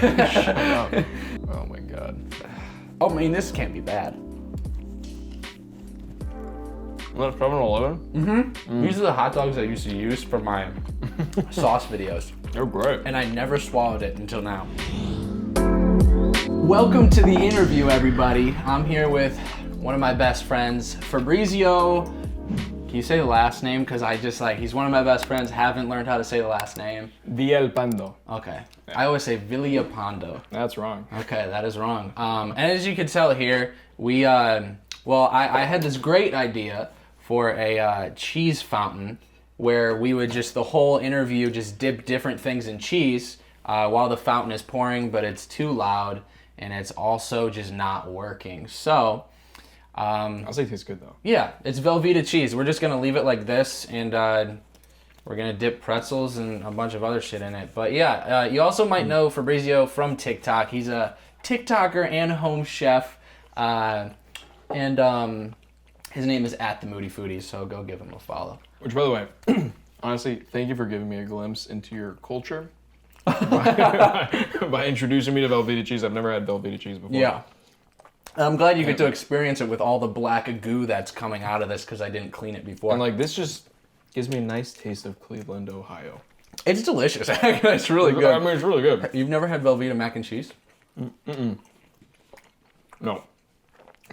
Shut up. Oh my god. Oh, I mean, this can't be bad. That's 7-Eleven? These are the hot dogs I used to use for my sauce videos. They're great. And I never swallowed it until now. Welcome to the interview, everybody. I'm here with one of my best friends, Fabrizio. Can you say the last name? Because he's one of my best friends, haven't learned how to say the last name. Villalpando. Okay. Yeah. I always say Villalpando. That's wrong. Okay, that is wrong. And as you can tell here, I had this great idea for a cheese fountain where we would just, the whole interview, just dip different things in cheese while the fountain is pouring, but it's too loud and it's also just not working. So, I'll say it tastes good though. yeah, it's Velveeta cheese. We're just gonna leave it like this, and we're gonna dip pretzels and a bunch of other shit in it. But yeah, you also might know Fabrizio from TikTok. He's a TikToker and home chef, and his name is @TheeMoodyFoody. So go give him a follow. Which, by the way, honestly, thank you for giving me a glimpse into your culture by introducing me to Velveeta cheese. I've never had Velveeta cheese before. Yeah. I'm glad you get to experience it with all the black goo that's coming out of this because I didn't clean it before. And like this just gives me a nice taste of Cleveland, Ohio. It's delicious. It's really good. I mean, it's really good. You've never had Velveeta mac and cheese? No.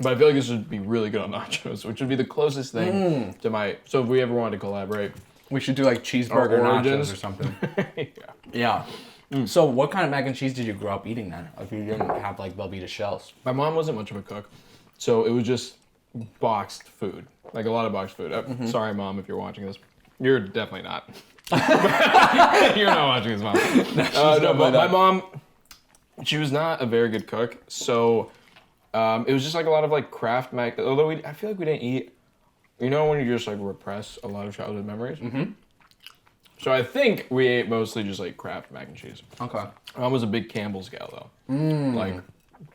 But I feel like this would be really good on nachos, which would be the closest thing to my... So if we ever wanted to collaborate... We should do like cheeseburger nachos or something. Yeah. Yeah. So what kind of mac and cheese did you grow up eating then? If you didn't have like Velveeta shells? My mom wasn't much of a cook, so it was just boxed food. Like a lot of boxed food. Sorry, Mom, if you're watching this. You're definitely not. You're not watching this, Mom. No, but my mom, she was not a very good cook, so it was just like a lot of like Kraft mac. Although I feel like we didn't eat. You know when you just like repress a lot of childhood memories? Mm-hmm. So I think we ate mostly just like Kraft mac and cheese. Okay. Mom was a big Campbell's gal though. Like,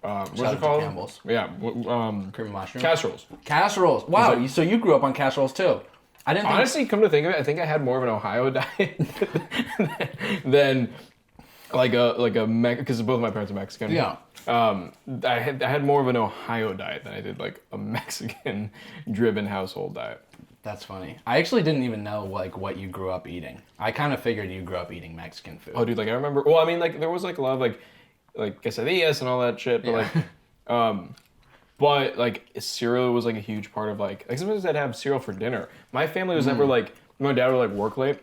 what's it called? Campbell's. Yeah. Cream of mushroom. Casseroles. Casseroles. Wow. So you grew up on casseroles too. I didn't think... Honestly, come to think of it, I think I had more of an Ohio diet than like a because both of my parents are Mexican. Yeah. I had more of an Ohio diet than I did like a Mexican-driven household diet. That's funny. I actually didn't even know like what you grew up eating. I kind of figured you grew up eating Mexican food. Oh, dude, like I remember. Well, I mean, like there was like a lot of like quesadillas and all that shit, but but like cereal was like a huge part of like sometimes I'd have cereal for dinner. My family was never like my dad would like work late.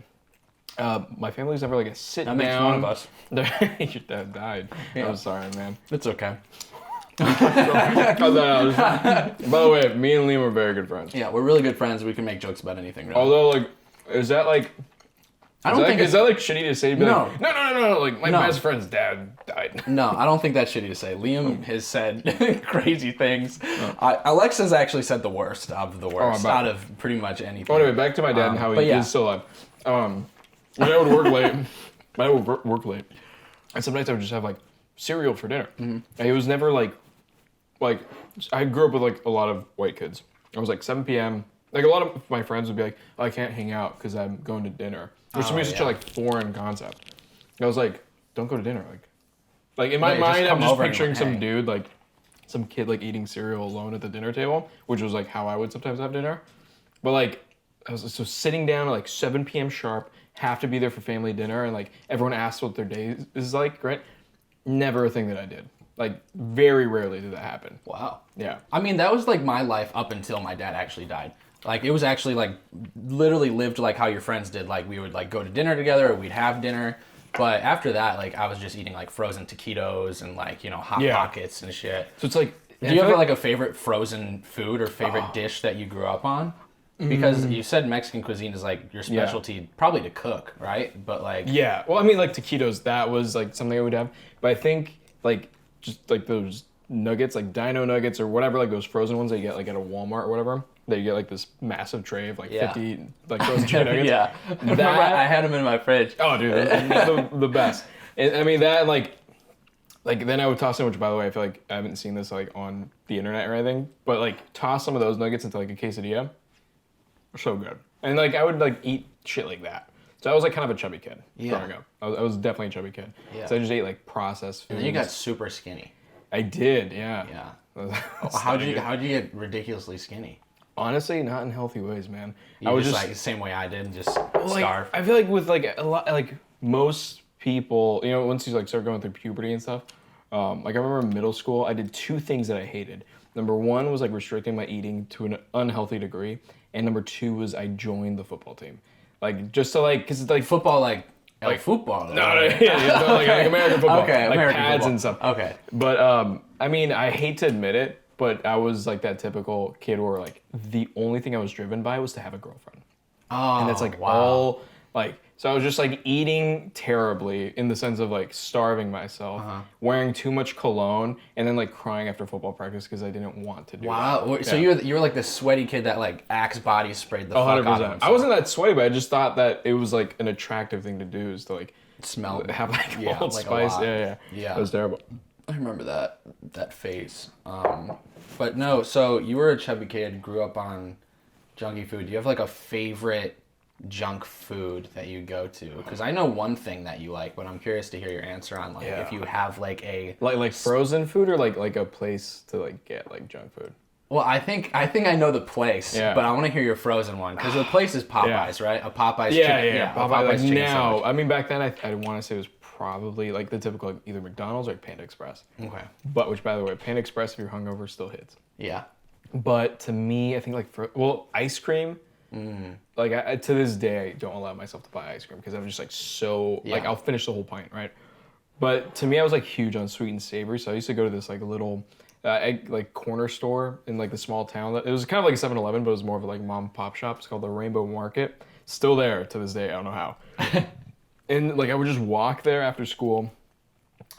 My family was never like a sit down. That makes one of us. Your dad died. Yeah. I'm sorry, man. It's okay. By the way, me and Liam are very good friends. Yeah, we're really good friends. We can make jokes about anything. Really. Although, like, is that like shitty to say? No. No. Like, my best friend's dad died. No, I don't think that's shitty to say. Liam has said crazy things. Alexa's actually said the worst of the worst out of pretty much anything. Oh, anyway, back to my dad and how he is still alive. My dad would work late. And some nights I would just have, like, cereal for dinner. Mm-hmm. And he was never, like, I grew up with, like, a lot of white kids. I was, like, 7 p.m. Like, a lot of my friends would be like, oh, I can't hang out because I'm going to dinner. Which to me is such a, like, foreign concept. I was like, don't go to dinner. Like in my mind, I'm just picturing some dude, like, some kid, like, eating cereal alone at the dinner table, which was, like, how I would sometimes have dinner. But, like, so sitting down at, like, 7 p.m. sharp, have to be there for family dinner, and, like, everyone asks what their day is like, right? Never a thing that I did. Like, very rarely did that happen. Wow. Yeah. I mean, that was, like, my life up until my dad actually died. Like, it was actually, like, literally lived like how your friends did. Like, we would, like, go to dinner together, or we'd have dinner. But after that, like, I was just eating, like, frozen taquitos and, like, you know, Hot Pockets and shit. So it's like... Do you have, like, a favorite frozen food or favorite dish that you grew up on? Because you said Mexican cuisine is, like, your specialty, probably to cook, right? But, like... Yeah. Well, I mean, like, taquitos, that was, like, something I would have. But I think, like, just, like, those nuggets, like, dino nuggets or whatever, like, those frozen ones that you get, like, at a Walmart or whatever. That you get, like, this massive tray of, like, 50, like, frozen chicken nuggets. Yeah. I had them in my fridge. Oh, dude, the best. And, I mean, that, like, then I would toss in, which, by the way, I feel like I haven't seen this, like, on the internet or anything. But, like, toss some of those nuggets into, like, a quesadilla. So good. And, like, I would, like, eat shit like that. So I was like kind of a chubby kid Yeah. growing up. I was definitely a chubby kid. Yeah. So I just ate like processed foods. And then you got super skinny. I did, yeah. Yeah. How'd you get ridiculously skinny? Honestly, not in healthy ways, man. You I was just like the same way I did, just starve. I feel like with like a lot, like most people, you know, once you like start going through puberty and stuff, like I remember in middle school, I did 2 things that I hated. Number 1 was like restricting my eating to an unhealthy degree, and number 2 was I joined the football team, like just to like, cause it's like Football, like football. no, like American football, Okay, like American pads football. and stuff. Okay. But I mean, I hate to admit it, but I was like that typical kid where like the only thing I was driven by was to have a girlfriend. Oh, And that's like wow. all like, so I was just like eating terribly in the sense of like starving myself, wearing too much cologne, and then like crying after football practice because I didn't want to do Wow. that. So you were like the sweaty kid that like Axe body sprayed the fuck out of 100%. himself. I wasn't that sweaty, but I just thought that it was like an attractive thing to do is to like Smell. have like Yeah, Old like a Spice. lot. Yeah. Yeah. It was terrible. I remember that phase. But no, so you were a chubby kid, grew up on junky food. Do you have like a favorite junk food that you go to? Because I know one thing that you like, but I'm curious to hear your answer on like if you have like a Like frozen food or like a place to like get like junk food. Well, I think I know the place, Yeah. but I want to hear your frozen one because the place is Popeyes, right? A Popeyes chicken. Yeah. a Popeye, like chicken now, sandwich. I mean, back then I want to say it was probably like the typical like, either McDonald's or like Panda Express. Okay. But which, by the way, Panda Express if you're hungover still hits. Yeah. But to me, I think like ice cream. Like I, to this day, I don't allow myself to buy ice cream because I'm just like so like I'll finish the whole pint, right? But to me, I was like huge on sweet and savory, so I used to go to this like little like corner store in like the small town. It was kind of like a 7-Eleven, but it was more of a like mom and pop shop. It's called the Rainbow Market. Still there to this day. I don't know how. And like I would just walk there after school.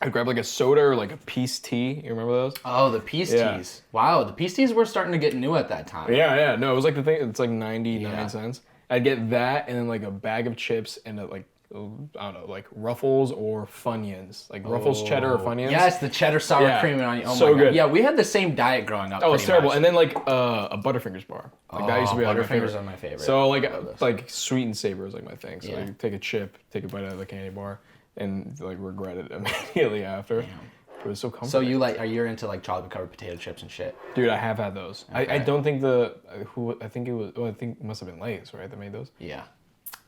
I'd grab like a soda or like a peace tea. You remember those? Oh, the peace teas. Wow, the peace teas were starting to get new at that time. Yeah. No, it was like the thing. It's like 99 Yeah. cents. I'd get that and then like a bag of chips and like I don't know, like Ruffles or Funyuns, like Ruffles cheddar or Funyuns. Yes, the cheddar sour Yeah. cream and onion. Oh So my God. good. Yeah, we had the same diet growing up. Oh, it's pretty terrible. much. And then like a Butterfingers bar. Like that used to be like my Butterfingers favorite. are my favorite. So like sweet and savory was like my thing. So Yeah. like take a chip, take a bite out of the candy bar, and like regret it immediately after. It was so comforting. So you're into like chocolate covered potato chips and shit. Dude, I have had those. Okay. I don't think I think it must have been Lay's, right? That made those. Yeah.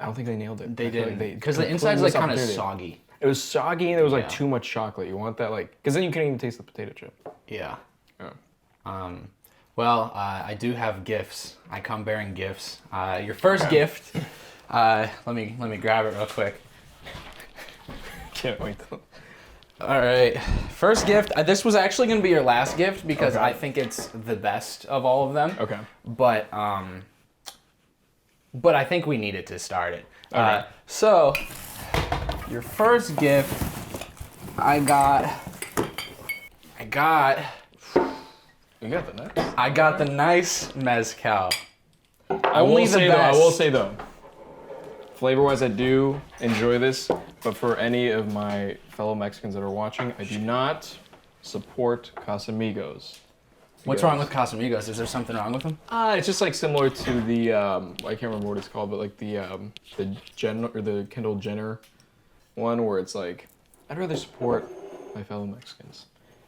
I don't think they nailed it. They I feel like didn't. Because the completely inside's like missed kind of opportunity. soggy. It was soggy and there was like Yeah. too much chocolate. You want that like, because then you couldn't even taste the potato chip. Yeah. Yeah. Well, I do have gifts. I come bearing gifts. Your first gift. Let me grab it real quick. Can't wait. All right. First gift. This was actually going to be your last gift because Okay. I think it's the best of all of them. Okay. But I think we need it to start it. Okay. So, your first gift, I got. You got the nuts. I got the nice mezcal. I Only will the say though, I best. will say though, flavor-wise, I do enjoy this, but for any of my fellow Mexicans that are watching, I do not support Casamigos. What's wrong with Casamigos? Is there something wrong with them? It's just like similar to the I can't remember what it's called, but like the Kendall Jenner one where it's like I'd rather support my fellow Mexicans.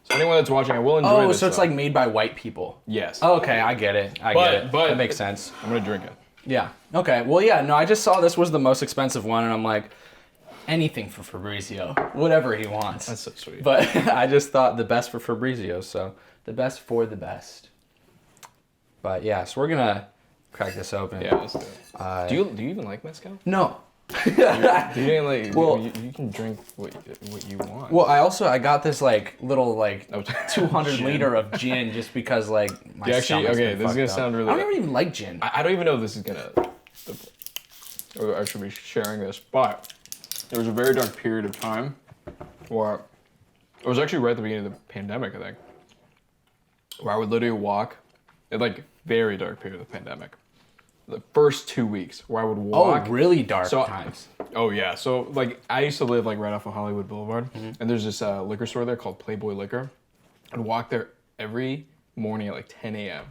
So anyone that's watching, I will enjoy Oh, this. so it's though. like made by white people. Yes. Okay, I get it. I get it. But That makes sense. I'm gonna drink it. Yeah. Okay. Well, yeah. No, I just saw this was the most expensive one, and I'm like, anything for Fabrizio, whatever he wants. That's so sweet. But I just thought the best for Fabrizio, so the best for the best. But yeah, so we're gonna crack this open. Yeah, let's do it. Do you even like mezcal? No. Do you even like? Well- you can drink what you want. Well, I got this like little like Oh, 200 gin. liter of gin just because like my You actually stomach's okay? been This is fucked gonna up. sound really. I don't even like gin. I don't even know if this is gonna. Or I should be sharing this, but there was a very dark period of time where it was actually right at the beginning of the pandemic, I think, where I would literally walk. It like very dark period of the pandemic. The first 2 weeks where I would walk. Oh, really dark So- times. Oh yeah, so like I used to live like right off of Hollywood Boulevard, and there's this liquor store there called Playboy Liquor. I'd walk there every morning at like 10 a.m.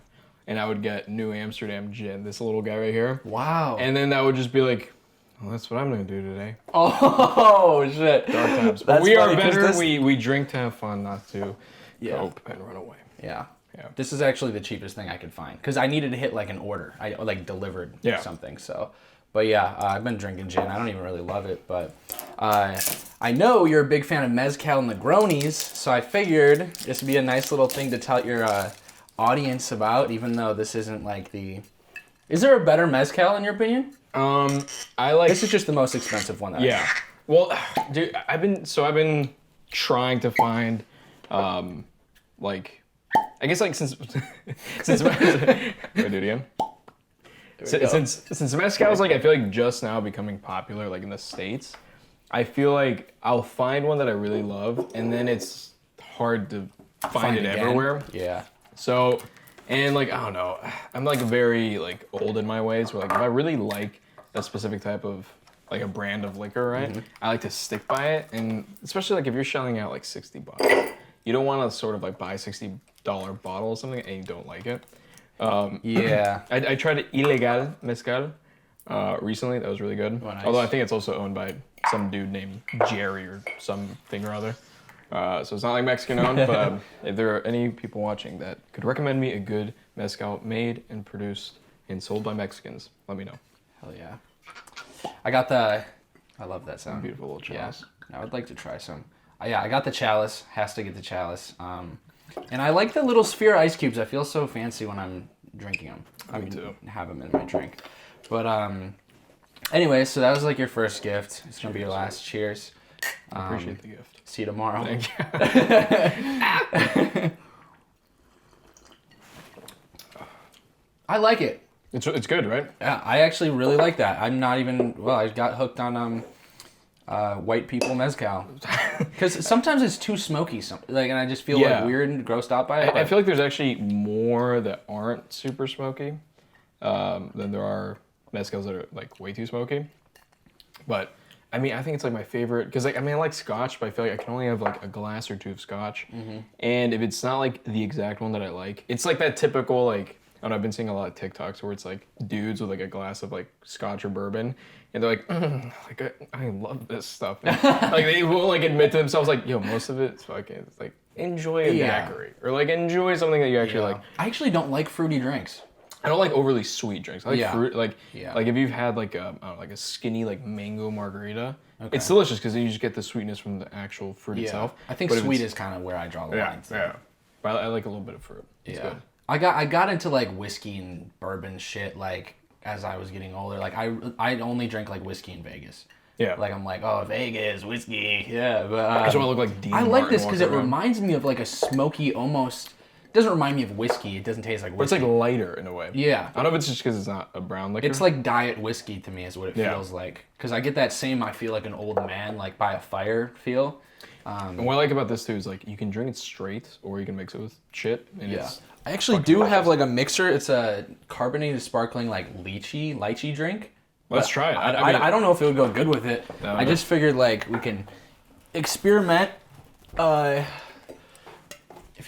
and I would get New Amsterdam gin, this little guy right here. Wow. And then that would just be like Well, that's what I'm gonna do today. Oh shit! Dark times. But we are better. We drink to have fun, not to cope and run away. Yeah. This is actually the cheapest thing I could find because I needed to hit like an order. I like delivered something. So, but yeah, I've been drinking gin. I don't even really love it, but I know you're a big fan of mezcal and Negronis, so I figured this would be a nice little thing to tell your audience about. Even though this isn't like the, is there a better mezcal in your opinion? I like. This is just the most expensive one. Well, dude, I've been trying to find, like. I guess like since wait, do it again. Since mezcal is like I feel like just now becoming popular like in the States, I feel like I'll find one that I really love and then it's hard to find it again. Everywhere. Yeah. So, and like I don't know, I'm like very like old in my ways where like if I really like a specific type of like a brand of liquor, right? Mm-hmm. I like to stick by it, and especially like if you're shelling out like $60, you don't want to sort of like buy $60 bottle or something and you don't like it. I tried Ilegal Mezcal recently. That was really good. Oh, nice. Although I think it's also owned by some dude named Jerry or something or other. So it's not like Mexican owned, but if there are any people watching that could recommend me a good mezcal made and produced and sold by Mexicans, let me know. Hell yeah. I love that sound. Beautiful little chalice. Yeah, I would like to try some. I got the chalice. Has to get the chalice. And I like the little sphere ice cubes. I feel so fancy when I'm drinking them. Me too. Have them in my drink. But anyway, so that was like your first gift. It's gonna be your last. Cheers. I appreciate the gift. See you tomorrow. Thank you. I like it. It's good, right? Yeah, I actually really like that. I'm not even. Well, I got hooked on white people mezcal because sometimes it's too smoky. And I just feel like weird and grossed out by it. I feel like there's actually more that aren't super smoky than there are mezcals that are like way too smoky. But I mean, I think it's like my favorite because like I like Scotch, but I feel like I can only have like a glass or two of Scotch, and if it's not like the exact one that I like, it's like that typical like. And I've been seeing a lot of TikToks where it's like dudes with like a glass of like Scotch or bourbon, and they're like I love this stuff. And, like they will like admit to themselves like, yo, most of it's fucking it's like enjoy a daiquiri or like enjoy something that you actually like. I actually don't like fruity drinks. I don't like overly sweet drinks. I like fruit like if you've had like a I don't know, like a skinny like mango margarita, it's delicious because you just get the sweetness from the actual fruit itself. I think sweet is kind of where I draw the line. Yeah. But I like a little bit of fruit. It's good. I got into like whiskey and bourbon shit like as I was getting older. Like I only drank like whiskey in Vegas. Yeah. Like I'm like, oh, Vegas whiskey. Yeah, but I just want to look like Dean I like Martin this because it reminds me of like a smoky almost. It doesn't remind me of whiskey. It doesn't taste like whiskey. But it's like lighter in a way. Yeah. I don't know if it's just because it's not a brown liquor. It's like diet whiskey to me is what it feels like. Because I get that same I feel like an old man like by a fire feel. And what I like about this too is like you can drink it straight or you can mix it with shit. And it's I actually do have like a mixer. It's a carbonated sparkling like lychee drink. Let's try it. I don't know if it would go good with it. No, I just figured like we can experiment if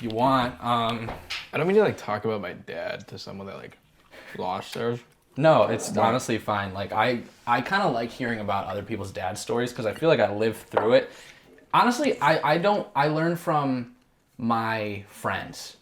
you want. I don't mean to like talk about my dad to someone that like lost theirs. No, it's honestly fine. Like I kind of like hearing about other people's dad stories because I feel like I lived through it. Honestly, I learned from my friends.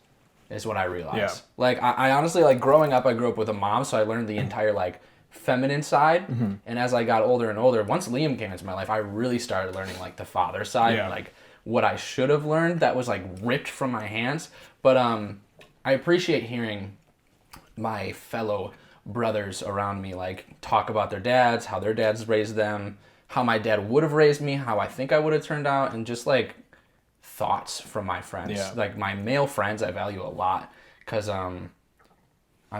Is what I realized. Yeah. Like I honestly like growing up. I grew up with a mom, so I learned the entire like feminine side. Mm-hmm. And as I got older and older, once Liam came into my life, I really started learning like the father side, and, like what I should have learned that was like ripped from my hands. But I appreciate hearing my fellow brothers around me like talk about their dads, how their dads raised them, how my dad would have raised me, how I think I would have turned out, and just like. Thoughts from my friends. Yeah. Like my male friends I value a lot because I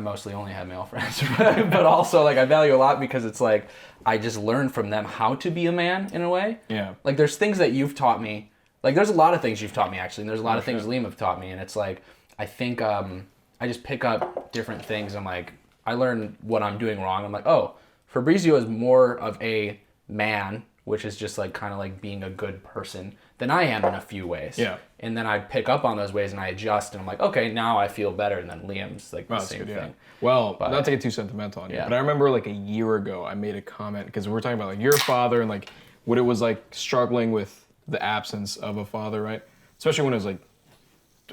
mostly only have male friends, but also like I value a lot because it's like I just learned from them how to be a man in a way. Yeah. Like there's things that you've taught me. Like there's a lot of things you've taught me actually, and there's a lot of things Liam have taught me, and it's like I think I just pick up different things and like I learn what I'm doing wrong. I'm like, oh, Fabrizio is more of a man which is just like kind of like being a good person, than I am in a few ways. Yeah. And then I pick up on those ways and I adjust, and I'm like, okay, now I feel better. And then Liam's like the same thing. Well, not to get too sentimental on you, but I remember like a year ago I made a comment because we were talking about like your father and like what it was like struggling with the absence of a father, right? Especially when it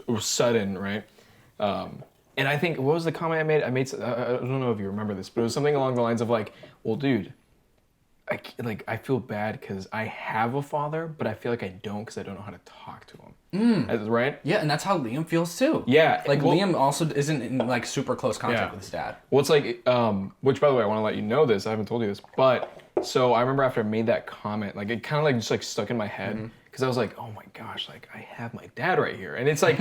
was sudden, right? And I think, what was the comment I made? I don't know if you remember this, but it was something along the lines of like, well, dude, I feel bad because I have a father, but I feel like I don't because I don't know how to talk to him. Right? Yeah, and that's how Liam feels too. Yeah. Like Liam also isn't in like super close contact with his dad. Well, it's like, which by the way, I want to let you know this. I haven't told you this, but so I remember after I made that comment, like it kind of like just like stuck in my head. Because I was like, oh my gosh, like I have my dad right here. And it's like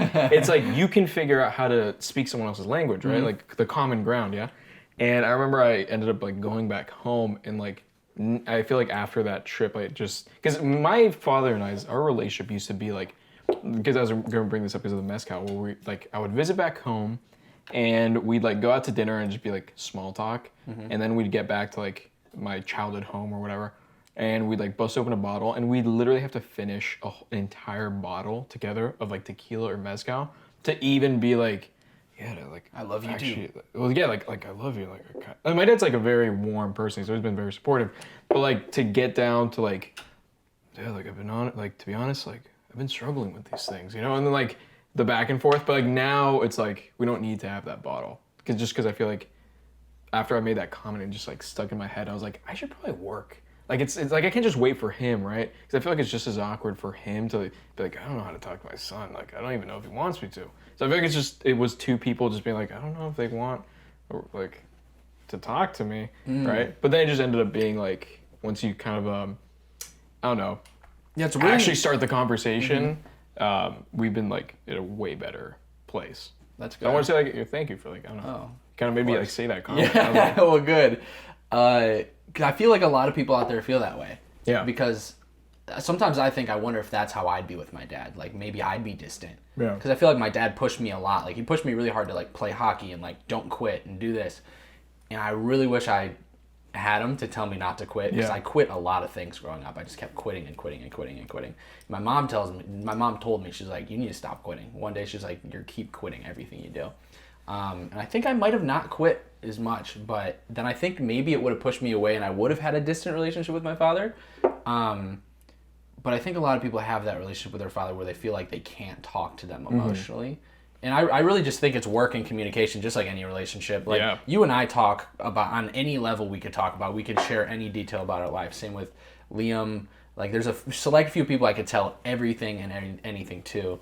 you can figure out how to speak someone else's language, right? Like the common ground, yeah? And I remember I ended up like going back home and like, I feel like after that trip, because my father and our relationship used to be like, because I was going to bring this up because of the mezcal, where I would visit back home and we'd like go out to dinner and just be like small talk. And then we'd get back to like my childhood home or whatever. And we'd like bust open a bottle and we'd literally have to finish an entire bottle together of like tequila or mezcal to even be like, yeah, like I love you too. Well, yeah, like I love you. Like my dad's like a very warm person. He's always been very supportive. But like to get down to like, yeah, like I've been on like to be honest, like I've been struggling with these things, you know. And then like the back and forth. But like now it's like we don't need to have that bottle because I feel like after I made that comment and just like stuck in my head, I was like I should probably work. Like it's like I can't just wait for him, right? Because I feel like it's just as awkward for him to be like, I don't know how to talk to my son. Like I don't even know if he wants me to. So I feel like it was two people just being like, I don't know if they want or like to talk to me, right? But then it just ended up being like once you kind of I don't know, it's really actually start the conversation. We've been like in a way better place. That's good. I want to say like thank you for like I don't know, kind of maybe like say that comment. Yeah, well, good. Because I feel like a lot of people out there feel that way. Yeah. Because sometimes I wonder if that's how I'd be with my dad. Like maybe I'd be distant. Yeah. Because I feel like my dad pushed me a lot. Like he pushed me really hard to like play hockey and like don't quit and do this. And I really wish I had him to tell me not to quit. Because I quit a lot of things growing up. I just kept quitting and quitting and quitting and quitting. My mom told me, she's like, you need to stop quitting. One day she's like, you keep quitting everything you do. And I think I might have not quit as much, but then I think maybe it would have pushed me away and I would have had a distant relationship with my father. But I think a lot of people have that relationship with their father where they feel like they can't talk to them emotionally. And I really just think it's work and communication, just like any relationship. Like you and I talk about on any level we could talk about. We could share any detail about our life. Same with Liam. Like there's a select few people I could tell everything and anything to.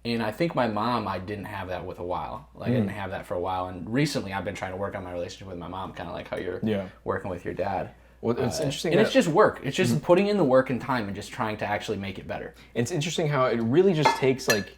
And I think my mom, I didn't have that with a while. Like I didn't have that for a while. And recently I've been trying to work on my relationship with my mom, kind of like how you're working with your dad. Well, it's interesting. And it's just work. It's just putting in the work and time and just trying to actually make it better. It's interesting how it really just takes like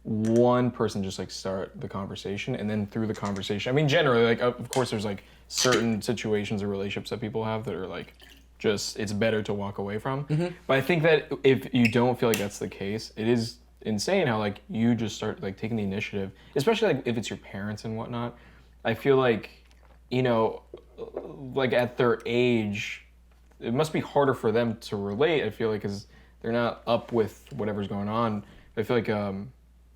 one person just like start the conversation and then through the conversation. I mean, generally, like of course there's like certain situations or relationships that people have that are like just, it's better to walk away from. But I think that if you don't feel like that's the case, it is insane how like you just start like taking the initiative, especially like if it's your parents and whatnot. I feel like, you know, like at their age, it must be harder for them to relate. I feel like because they're not up with whatever's going on. I feel like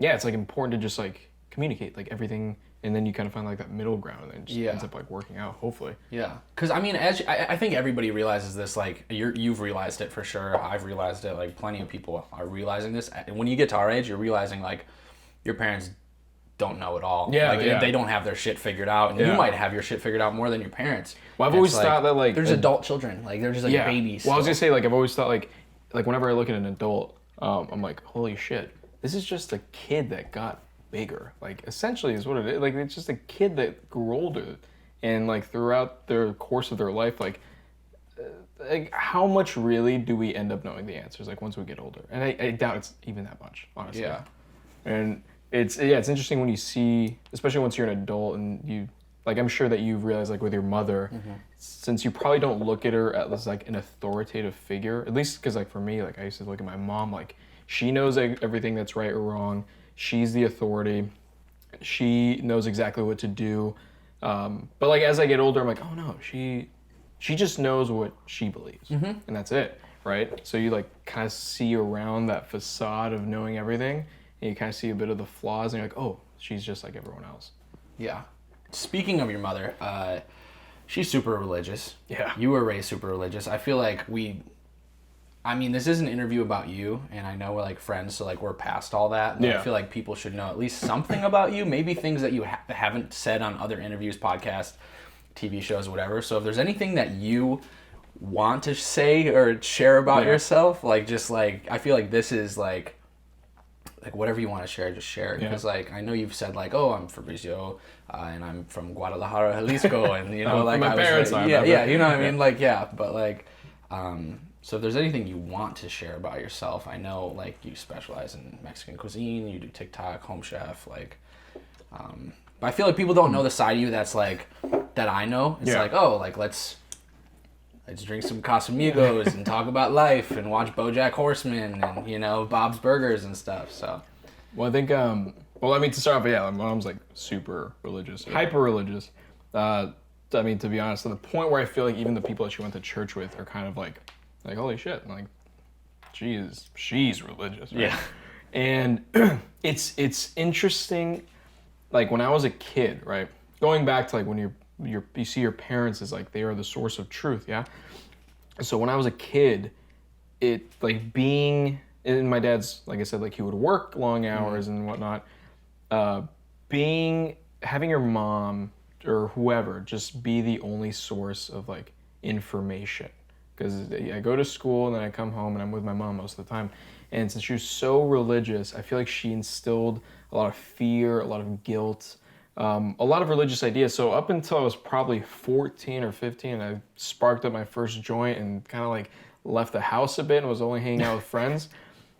it's like important to just like communicate like everything, and then you kind of find like that middle ground, and then it just ends up like working out, hopefully. Yeah, because I mean, I think everybody realizes this. Like you've realized it for sure. I've realized it. Like plenty of people are realizing this. And when you get to our age, you're realizing like your parents don't know it all. Yeah, like, they don't have their shit figured out, and you might have your shit figured out more than your parents. Well, I've always thought that like there's adult children, like they're just like babies. Well, I was gonna say like I've always thought like whenever I look at an adult, I'm like, holy shit, this is just a kid that got bigger. Like essentially is what it is. Like it's just a kid that grew older, and like throughout the course of their life, like how much really do we end up knowing the answers like once we get older? And I doubt it's even that much, honestly. Yeah. And it's interesting when you see, especially once you're an adult and you, like I'm sure that you've realized like with your mother, since you probably don't look at her as like an authoritative figure, at least because like for me, like I used to look at my mom, like she knows everything that's right or wrong. She's the authority. She knows exactly what to do. But like as I get older, I'm like, oh no, she she just knows what she believes, and that's it, right? So you like kind of see around that facade of knowing everything, and you kind of see a bit of the flaws, and you're like, oh, she's just like everyone else. Yeah. Speaking of your mother, she's super religious. Yeah. You were raised super religious. I feel like this is an interview about you, and I know we're like friends, so like we're past all that. But I feel like people should know at least something about you, maybe things that you haven't said on other interviews, podcasts, TV shows, whatever. So if there's anything that you want to say or share about yourself, like just like, I feel like this is like whatever you want to share, just share. Because like I know you've said like, oh, I'm Fabricio, and I'm from Guadalajara, Jalisco, and you know, like my parents are. Yeah, you know what I mean, like but like, so if there's anything you want to share about yourself, I know like you specialize in Mexican cuisine, you do TikTok, Home Chef, like, but I feel like people don't know the side of you that's like that I know. It's like, oh, like let's drink some Casamigos and talk about life and watch BoJack Horseman and, you know, Bob's Burgers and stuff. So, well, I think, to start off, my mom's like super religious, hyper religious. To be honest, to the point where I feel like even the people that she went to church with are kind of like holy shit, like she's religious, right? Yeah. And it's interesting, like when I was a kid, right? Going back to like when you see your parents as like they are the source of truth, yeah. So when I was a kid, it like being in my dad's, like I said, like he would work long hours and whatnot. Having your mom or whoever just be the only source of like information, because I go to school and then I come home and I'm with my mom most of the time. And since she was so religious, I feel like she instilled a lot of fear, a lot of guilt. A lot of religious ideas. So up until I was probably 14 or 15, I sparked up my first joint and kind of like left the house a bit and was only hanging out with friends.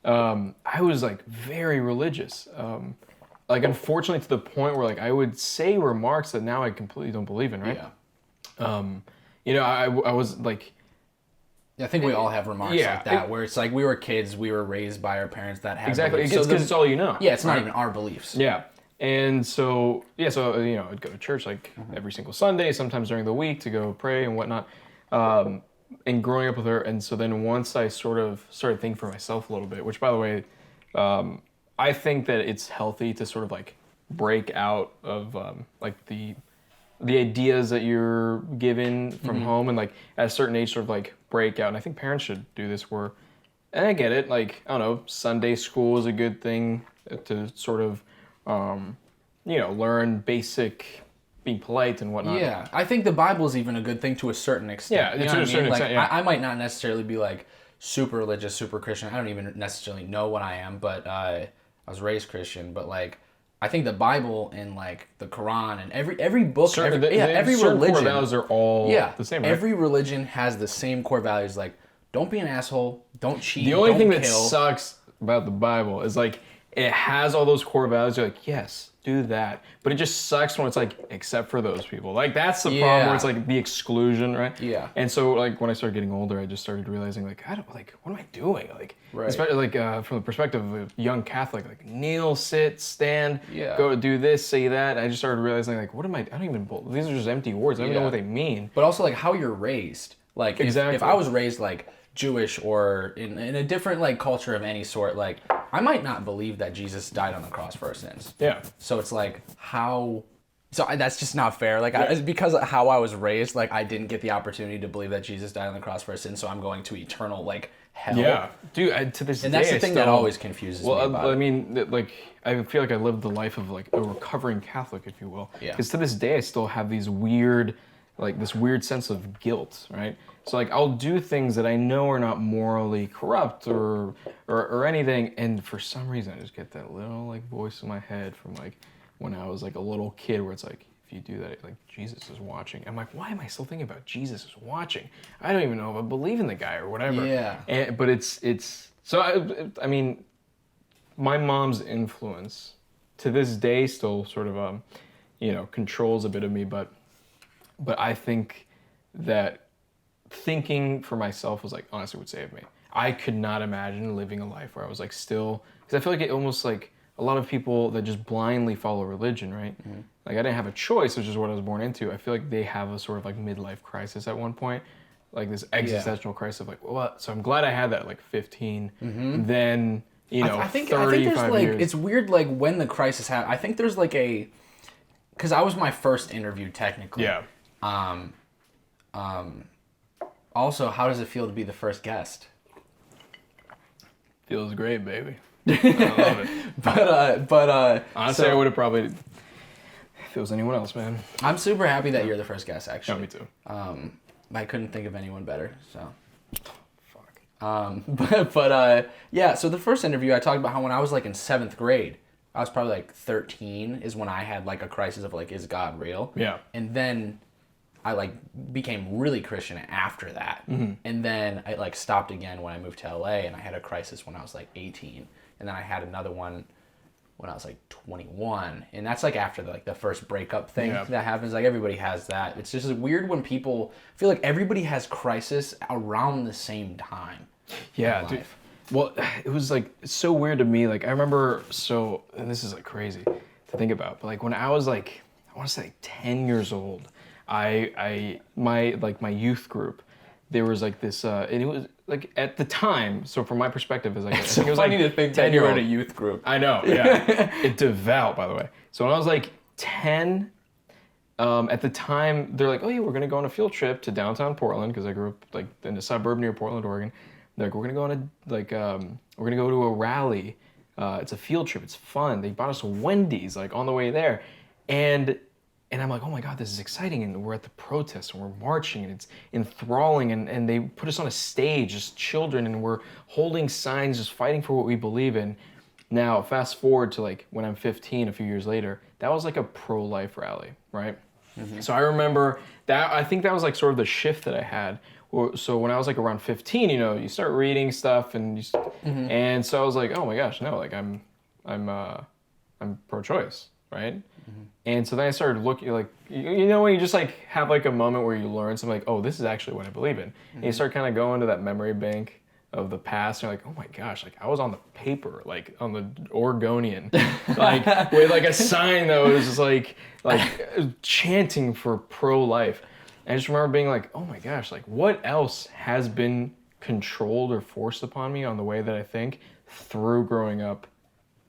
I was like very religious. Like unfortunately to the point where like I would say remarks that now I completely don't believe in, right? Yeah. I was like... I think we all have remarks like that, where it's like we were kids, we were raised by our parents that had exactly. beliefs. Because it's all you know. Yeah, it's not even our beliefs. Yeah. And so I'd go to church like every single Sunday, sometimes during the week to go pray and whatnot. And growing up with her, and so then once I sort of started thinking for myself a little bit, which by the way, I think that it's healthy to sort of like break out of like the ideas that you're given from home, and like at a certain age sort of like break out. And I think parents should do this where, and I get it, like, I don't know, Sunday school is a good thing to sort of, learn basic being polite and whatnot. Yeah, I think the Bible is even a good thing to a certain extent. Yeah, to a certain extent, yeah. I might not necessarily be like super religious, super Christian. I don't even necessarily know what I am, but I was raised Christian. But like, I think the Bible and like the Quran and every book, every religion, core values are all the same. Right? Every religion has the same core values. Like, don't be an asshole, don't cheat. The only thing that sucks about the Bible is like it has all those core values. You're like, yes, do that, but it just sucks when it's like, except for those people. Like that's the problem where it's like the exclusion, right? Yeah. And so like when I started getting older, I just started realizing like, what am I doing? Like, especially like from the perspective of a young Catholic, like kneel, sit, stand, go do this, say that. I just started realizing like, what am I? I don't even. These are just empty words. I don't know what they mean. But also like how you're raised. Like if I was raised like Jewish or in a different like culture of any sort, like I might not believe that Jesus died on the cross for our sins. Yeah. So it's like that's just not fair. Like because of how I was raised, like I didn't get the opportunity to believe that Jesus died on the cross for our sins, so I'm going to eternal like hell. Yeah, dude. To this day, and that's the thing that always confuses me. Well, I mean, like I feel like I lived the life of like a recovering Catholic, if you will. Yeah. Because to this day, I still have this weird sense of guilt, right? So like I'll do things that I know are not morally corrupt or anything, and for some reason I just get that little like voice in my head from like when I was like a little kid where it's like, if you do that, like Jesus is watching. I'm like, why am I still thinking about Jesus is watching? I don't even know if I believe in the guy or whatever. Yeah. But it's so I mean, my mom's influence to this day still sort of controls a bit of me, but I think that thinking for myself was like honestly would save me. I could not imagine living a life where I was like still, because I feel like it almost like a lot of people that just blindly follow religion, right? Like I didn't have a choice, which is what I was born into. I feel like they have a sort of like midlife crisis at one point, like this existential crisis of like, what? So I'm glad I had that at like 15. Then, you know, I think 35 there's like, years. it's weird like when the crisis happened. I think there's like because I was my first interview technically. Yeah. Also, how does it feel to be the first guest? Feels great, baby. I love it. But Honestly, so, I would have probably, if it was anyone else, man. I'm super happy that you're the first guest, actually. Yeah, me too. I couldn't think of anyone better, so. Fuck. Yeah, so the first interview I talked about how when I was like in 7th grade, I was probably like 13 is when I had like a crisis of like, is God real? Yeah. And then I like became really Christian after that. And then I like stopped again when I moved to LA, and I had a crisis when I was like 18. And then I had another one when I was like 21. And that's like after the first breakup thing that happens. Like everybody has that. It's just weird when people feel like everybody has crisis around the same time. Yeah, dude. Well, it was like, it's so weird to me. Like I remember, and this is like crazy to think about, but like when I was like, I want to say like 10 years old, my youth group, there was like this, and it was like at the time, so from my perspective, is like, It's so funny to think that you're in a youth group. I know, yeah. It devout, by the way. So when I was like 10, at the time, they're like, oh yeah, we're gonna go on a field trip to downtown Portland, because I grew up like in a suburb near Portland, Oregon. They're like, we're gonna go on we're gonna go to a rally. It's a field trip, it's fun. They bought us a Wendy's like on the way there. And I'm like, oh my God, this is exciting. And we're at the protest and we're marching and it's enthralling. And they put us on a stage as children and we're holding signs, just fighting for what we believe in. Now, fast forward to like when I'm 15, a few years later, that was like a pro-life rally, right? So I remember that, I think that was like sort of the shift that I had. So when I was like around 15, you know, you start reading stuff and and so I was like, oh my gosh, no, like I'm pro-choice, right? And so then I started looking, like, you know, when you just like have like a moment where you learn something, like, oh, this is actually what I believe in. And you start kind of going to that memory bank of the past. And you're like, oh my gosh, like I was on the paper, like on the Oregonian, like with like a sign that was just like chanting for pro-life. And I just remember being like, oh my gosh, like what else has been controlled or forced upon me on the way that I think through growing up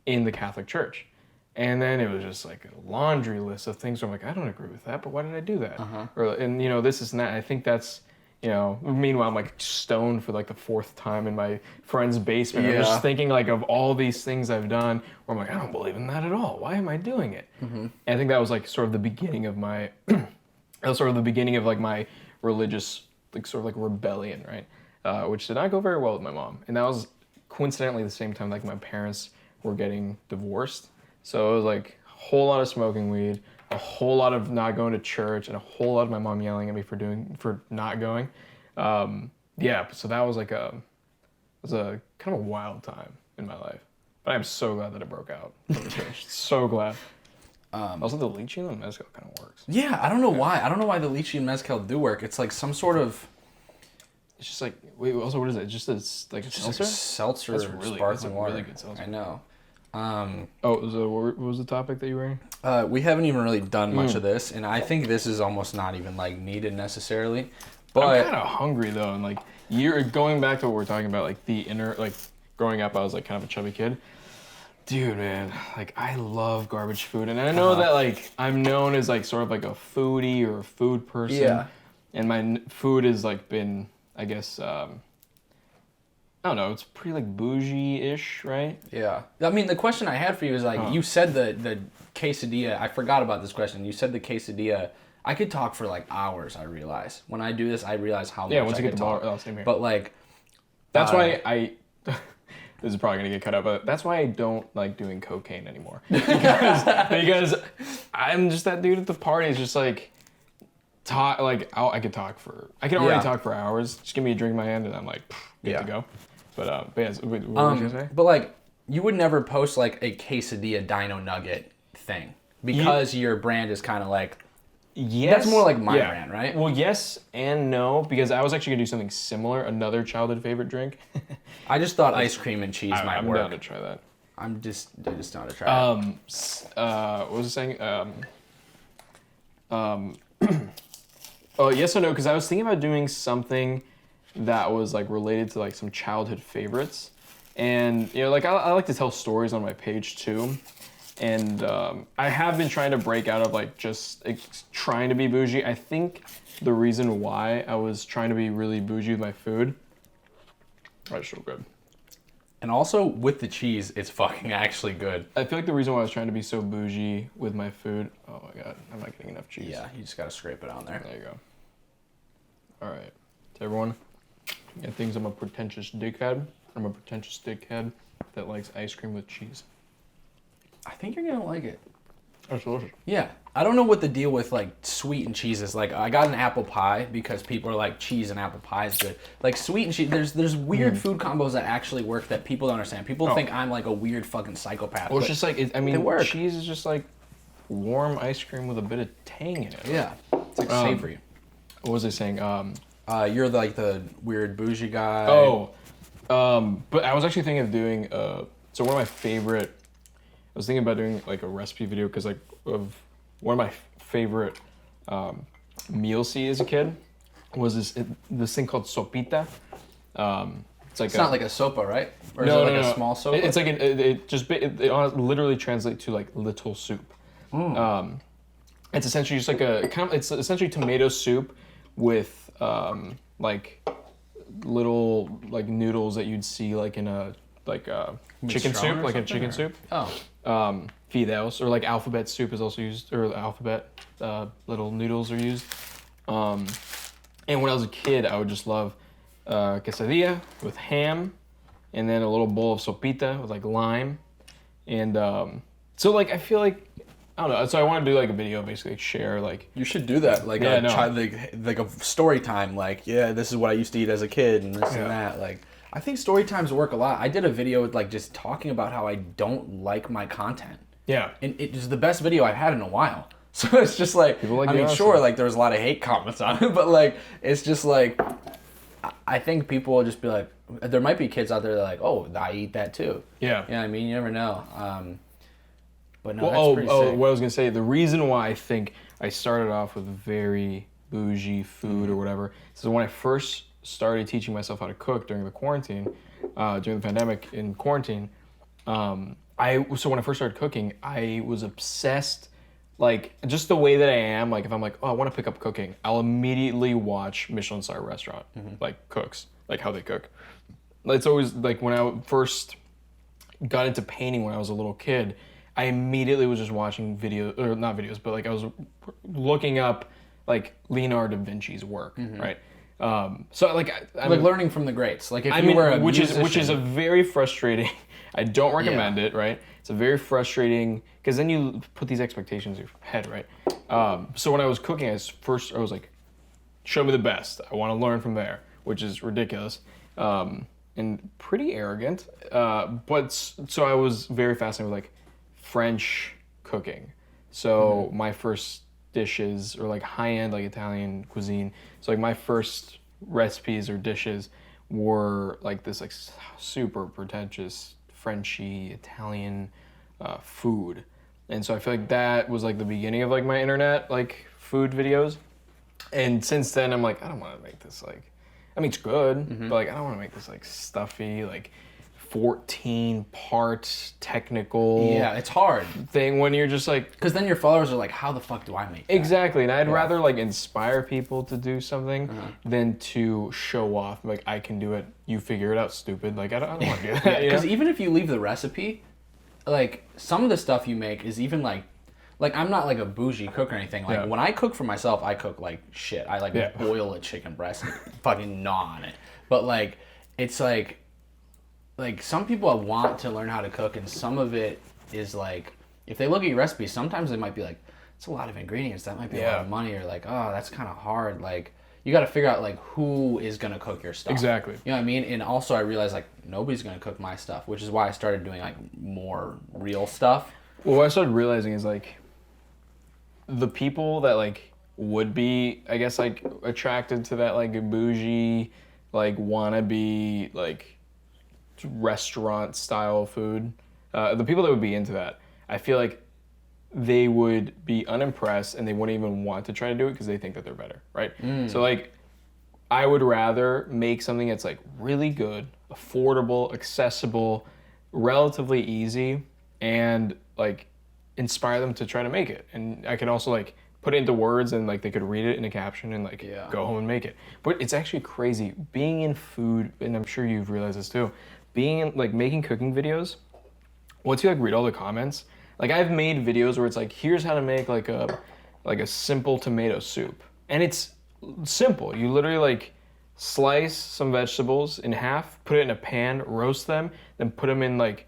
in the Catholic Church? And then it was just like a laundry list of things where I'm like, I don't agree with that, but why did I do that? And you know, this is not, I think that's, you know, meanwhile I'm like stoned for like the 4th time in my friend's basement. I'm just thinking like of all these things I've done where I'm like, I don't believe in that at all. Why am I doing it? And I think that was like sort of the beginning of my, like my religious, like sort of like rebellion, right? Which did not go very well with my mom. And that was coincidentally the same time like my parents were getting divorced. So it was like a whole lot of smoking weed, a whole lot of not going to church, and a whole lot of my mom yelling at me for not going. So that was like a kind of a wild time in my life. But I'm so glad that it broke out from the church. So glad. Also, the lychee and the mezcal kind of works. Yeah, I don't know why. I don't know why the lychee and mezcal do work. It's like some sort of... It's just like, wait, also what is it? Just like a seltzer? Like seltzer or sparkling water. Really good seltzer. I know. What was the topic that you were in? We haven't even really done much of this, and I think this is almost not even like needed necessarily. But I'm kind of hungry though, and like you're going back to what we're talking about, like the inner, like growing up, I was like kind of a chubby kid. Dude, man, like I love garbage food, and I know that like I'm known as like sort of like a foodie or a food person. Yeah. And my food has like been, I guess, I don't know, it's pretty like bougie-ish, right? Yeah. I mean, the question I had for you is like, you said the quesadilla, I forgot about this question. You said the quesadilla, I could talk for like hours, I realize. When I do this, I realize how much once I you get could the talk. bar, same here. But like... That's why I... This is probably going to get cut out, but that's why I don't like doing cocaine anymore. Because I'm just that dude at the party. It's just like... I could talk for... I can already talk for hours. Just give me a drink in my hand and I'm like, good to go. But yeah, what was you gonna say? But like, you would never post like a quesadilla dino nugget thing because your brand is kind of like, that's more like my brand, right? Well, yes and no, because I was actually gonna do something similar, another childhood favorite drink. I just thought ice cream and cheese might work. I'm down to try that. I'm just not attracted. What was I saying? Oh, yes or no? Because I was thinking about doing something that was like related to like some childhood favorites, and like I like to tell stories on my page too, and I have been trying to break out of like just trying to be bougie. I think the reason why I was trying to be really bougie with my food, that's so good. And also with the cheese, it's fucking actually good. I feel like the reason why I was trying to be so bougie with my food. Oh my god, I'm not getting enough cheese. Yeah, you just gotta scrape it on there. There you go. All right, to everyone. Yeah, thinks I'm a pretentious dickhead. I'm a pretentious dickhead that likes ice cream with cheese. I think you're gonna like it. That's delicious. Yeah. I don't know what the deal with like sweet and cheese is. Like I got an apple pie because people are like cheese and apple pie is good. Like sweet and cheese, there's weird food combos that actually work that people don't understand. People think I'm like a weird fucking psychopath. Well, it's just like they work. Cheese is just like warm ice cream with a bit of tang in it. Yeah. It's like savory. What was I saying? You're like the weird bougie guy. But I was actually thinking of doing so one of my favorite. I was thinking about doing like a recipe video because like of one of my favorite meals to eat as a kid was this thing called sopita. It's not like a sopa, right? Or is it like a small sopa? It's like it literally translates to like little soup. It's essentially just like it's essentially tomato soup with like little like noodles that you'd see like in a chicken soup, like a chicken soup. Fideos or like alphabet soup is also used, or alphabet little noodles are used. And when I was a kid, I would just love quesadilla with ham, and then a little bowl of sopita with like lime, and so like I feel like I don't know. So I want to do like a video, basically like, share like. You should do that, like like a story time. Like, yeah, this is what I used to eat as a kid, and this and that. Like, I think story times work a lot. I did a video with like just talking about how I don't like my content. Yeah. And it was the best video I've had in a while. So it's just like, I mean, sure, like there was a lot of hate comments on it, but like it's just like, I think people will just be like, there might be kids out there that are like, oh, I eat that too. Yeah. You know what I mean? You never know. But no, that's pretty sick. What I was gonna say, the reason why I think I started off with very bougie food or whatever, so when I first started teaching myself how to cook during the quarantine, during the pandemic in quarantine, so when I first started cooking, I was obsessed, like just the way that I am, like if I'm like, oh, I want to pick up cooking, I'll immediately watch Michelin star restaurant, like cooks, like how they cook. It's always like when I first got into painting when I was a little kid, I immediately was just watching videos, or not videos, but like I was looking up like Leonardo da Vinci's work, right? So like I'm like learning from the greats. Like if you were a musician, which is a very frustrating. I don't recommend it, right? It's a very frustrating because then you put these expectations in your head, right? So when I was cooking, I was like, show me the best. I want to learn from there, which is ridiculous and pretty arrogant. But so I was very fascinated with like French cooking. So my first dishes or like high-end like Italian cuisine. So like my first recipes or dishes were like this like super pretentious Frenchy Italian food. And so I feel like that was like the beginning of like my internet like food videos. And since then I'm like, I don't want to make this like, I mean it's good, but like I don't want to make this like stuffy like 14 part technical it's hard thing when you're just like, because then your followers are like, how the fuck do I make that? Exactly. And I'd rather like inspire people to do something than to show off like I can do it, you figure it out, stupid. Like I don't want to do that. Because even if you leave the recipe, like some of the stuff you make is even like I'm not like a bougie cook or anything. Like when I cook for myself, I cook like shit. I like boil a chicken breast and fucking gnaw on it. But like it's like some people want to learn how to cook, and some of it is like, if they look at your recipe, sometimes they might be like, it's a lot of ingredients, that might be a lot of money, or like, oh, that's kind of hard. Like, you got to figure out like who is gonna cook your stuff. Exactly. You know what I mean? And also I realized like nobody's gonna cook my stuff, which is why I started doing like more real stuff. Well, what I started realizing is like the people that like would be, I guess, like attracted to that like bougie, like wannabe, like restaurant style food, the people that would be into that, I feel like they would be unimpressed and they wouldn't even want to try to do it because they think that they're better, right? So like, I would rather make something that's like really good, affordable, accessible, relatively easy, and like inspire them to try to make it. And I can also like put it into words and like they could read it in a caption and like go home and make it. But it's actually crazy being in food, and I'm sure you've realized this too, being in, like making cooking videos, once you like read all the comments, like I've made videos where it's like, here's how to make like a simple tomato soup. And it's simple. You literally like slice some vegetables in half, put it in a pan, roast them, then put them in like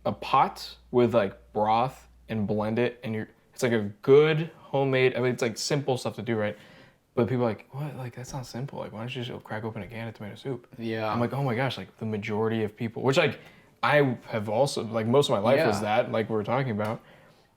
a pot with like broth and blend it, and it's like a good homemade, I mean, it's like simple stuff to do, right? But people are like, what? Like, that's not simple. Like, why don't you just crack open a can of tomato soup? Yeah. I'm like, oh my gosh, like the majority of people, which like I have also, like most of my life was that, like we were talking about.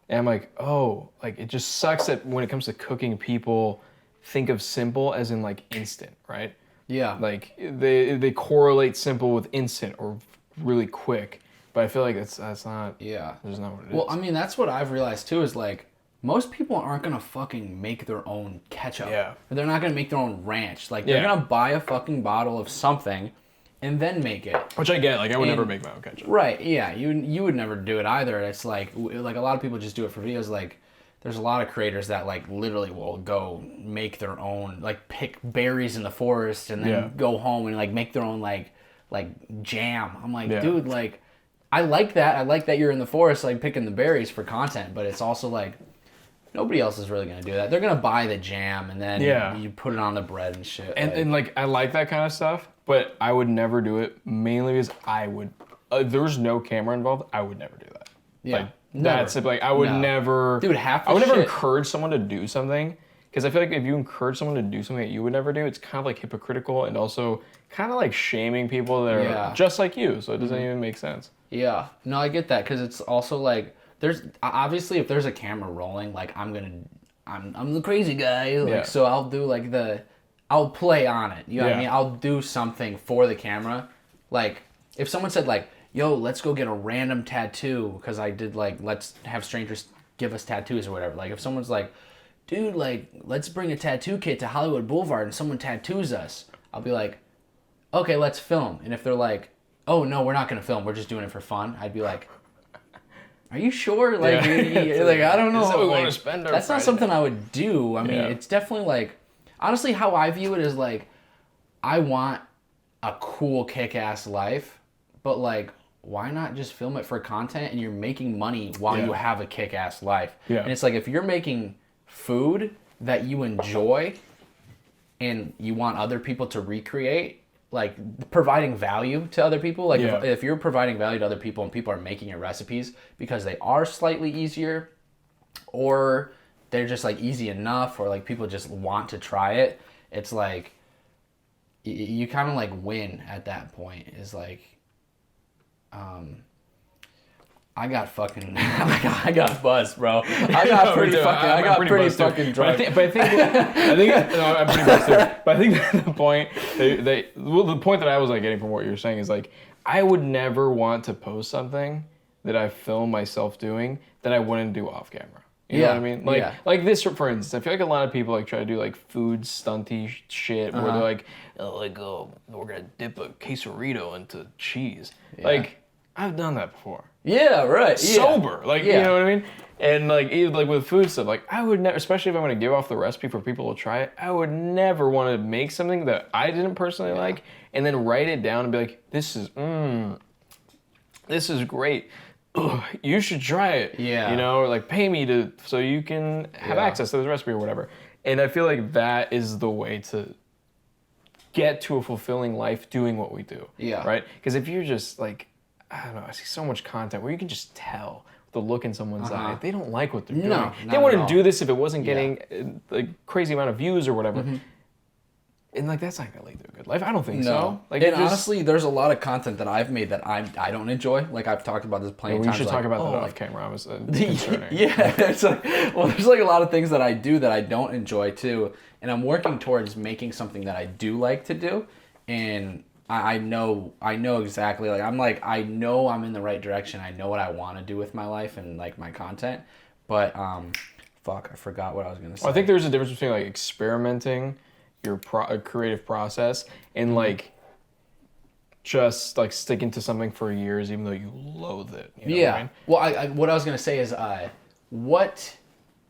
And I'm like, oh, like it just sucks that when it comes to cooking, people think of simple as in like instant, right? Yeah. Like they correlate simple with instant or really quick. But I feel like that's not, there's not what it is. Well, I mean, that's what I've realized too, is like, most people aren't gonna fucking make their own ketchup. Yeah. Or they're not gonna make their own ranch. Like, they're gonna buy a fucking bottle of something and then make it. Which I get, like I would never make my own ketchup. Right, yeah, you would never do it either. It's like a lot of people just do it for videos. Like, there's a lot of creators that like literally will go make their own, like pick berries in the forest and then go home and like make their own like jam. I'm like, dude, like, I like that. I like that you're in the forest like picking the berries for content, but it's also like, nobody else is really going to do that. They're going to buy the jam and then you put it on the bread and shit. And like I like that kind of stuff, but I would never do it mainly because I would, there's no camera involved, I would never do that. Yeah. Like, that's it. Like I would never, dude, I would never encourage someone to do something, because I feel like if you encourage someone to do something that you would never do, it's kind of like hypocritical and also kind of like shaming people that are just like you. So it doesn't even make sense. Yeah. No, I get that, because it's also like, there's obviously, if there's a camera rolling, like I'm the crazy guy, like so I'll do like I'll play on it. You know what I mean? I'll do something for the camera. Like if someone said like, yo, let's go get a random tattoo, because I did like, let's have strangers give us tattoos or whatever. Like if someone's like, dude, like let's bring a tattoo kit to Hollywood Boulevard and someone tattoos us, I'll be like, okay, let's film. And if they're like, oh no, we're not gonna film, we're just doing it for fun, I'd be like, are you sure? Like, like I don't know. That's how we like, want to spend our that's not something I would do. I mean, it's definitely like, honestly, how I view it is like, I want a cool, kick-ass life, but like, why not just film it for content and you're making money while you have a kick-ass life? Yeah. And it's like, if you're making food that you enjoy and you want other people to recreate, like providing value to other people, like if you're providing value to other people and people are making your recipes because they are slightly easier or they're just like easy enough, or like people just want to try it, it's like you kind of like win at that point. Is like I got fucking I got buzzed, bro. I got pretty fucking drunk. But I think no, I'm pretty buzzed too. But I think the point the point that I was like getting from what you're saying is like, I would never want to post something that I film myself doing that I wouldn't do off camera. You know what I mean? Like like this, for instance, I feel like a lot of people like try to do like food stunty shit where they're like, we're gonna dip a quesarito into cheese. Like, I've done that before. Yeah, right. Sober, like you know what I mean. And like even like with food stuff, like I would never, especially if I'm gonna give off the recipe for people to try it, I would never want to make something that I didn't personally like and then write it down and be like, this is great. Ugh, you should try it. Yeah. You know, or like pay me so you can have access to this recipe or whatever. And I feel like that is the way to get to a fulfilling life doing what we do. Yeah. Right? Because if you're just like, I don't know, I see so much content where you can just tell the look in someone's eye. They don't like what they're doing. They wouldn't do this if it wasn't getting a crazy amount of views or whatever. And like, that's not gonna lead to a good life. I don't think so. Like, and honestly, there's a lot of content that I've made that I don't enjoy. Like I've talked about this plenty of times. We should talk about that off camera. I was concerning. It's like, well, there's like a lot of things that I do that I don't enjoy too, and I'm working towards making something that I do like to do. And I know exactly. Like, I know I'm in the right direction. I know what I want to do with my life and like my content. But fuck, I forgot what I was gonna say. I think there's a difference between like experimenting your creative process and like just like sticking to something for years even though you loathe it. You know what I mean? Well, what I was gonna say is what,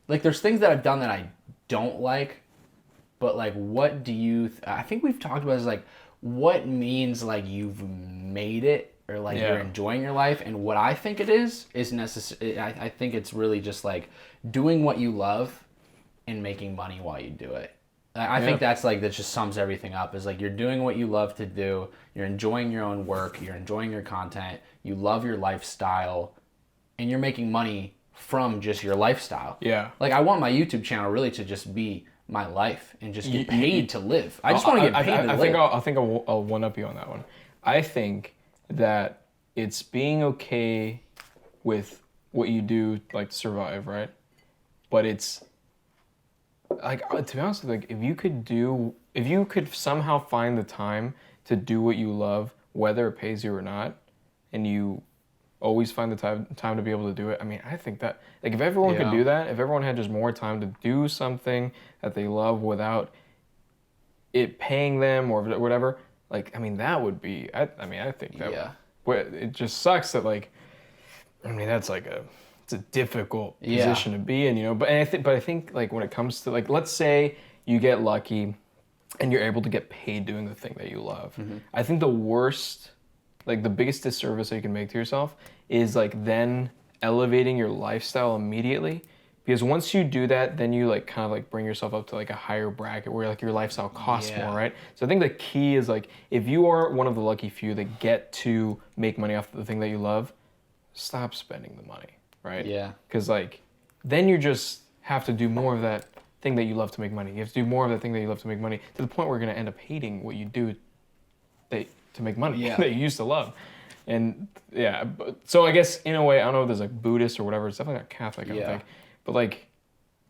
like, there's things that I've done that I don't like, but like, what do you? I think we've talked about is like, what means like you've made it or like you're enjoying your life, and what I think it is necessary. I think it's really just like doing what you love and making money while you do it. I think that's like, that just sums everything up, is like you're doing what you love to do, you're enjoying your own work, you're enjoying your content, you love your lifestyle, and you're making money from just your lifestyle. Yeah. Like, I want my YouTube channel really to just be my life and just get paid to live. I just want to get paid to live. I think I'll one-up you on that one. I think that it's being okay with what you do, like, to survive, right? But it's like, to be honest, like, if you could somehow find the time to do what you love, whether it pays you or not, and you always find the time to be able to do it. I mean, I think that, like, if everyone could do that, if everyone had just more time to do something that they love without it paying them or whatever, like, I mean, that would be, I think that it just sucks that, like, I mean, that's like it's a difficult position to be in, you know, but I think like when it comes to, like, let's say you get lucky and you're able to get paid doing the thing that you love. Mm-hmm. I think the worst, like the biggest disservice that you can make to yourself is like then elevating your lifestyle immediately, because once you do that, then you like kind of like bring yourself up to like a higher bracket where like your lifestyle costs more, right? So I think the key is like, if you are one of the lucky few that get to make money off the thing that you love, stop spending the money, right? Yeah. Because like then you just have to do more of that thing that you love to make money. You have to do more of that thing that you love to make money, to the point where you're gonna end up hating what you do to make money that you used to love. And so I guess in a way, I don't know if there's like Buddhist or whatever, it's definitely not Catholic, I don't think. But like,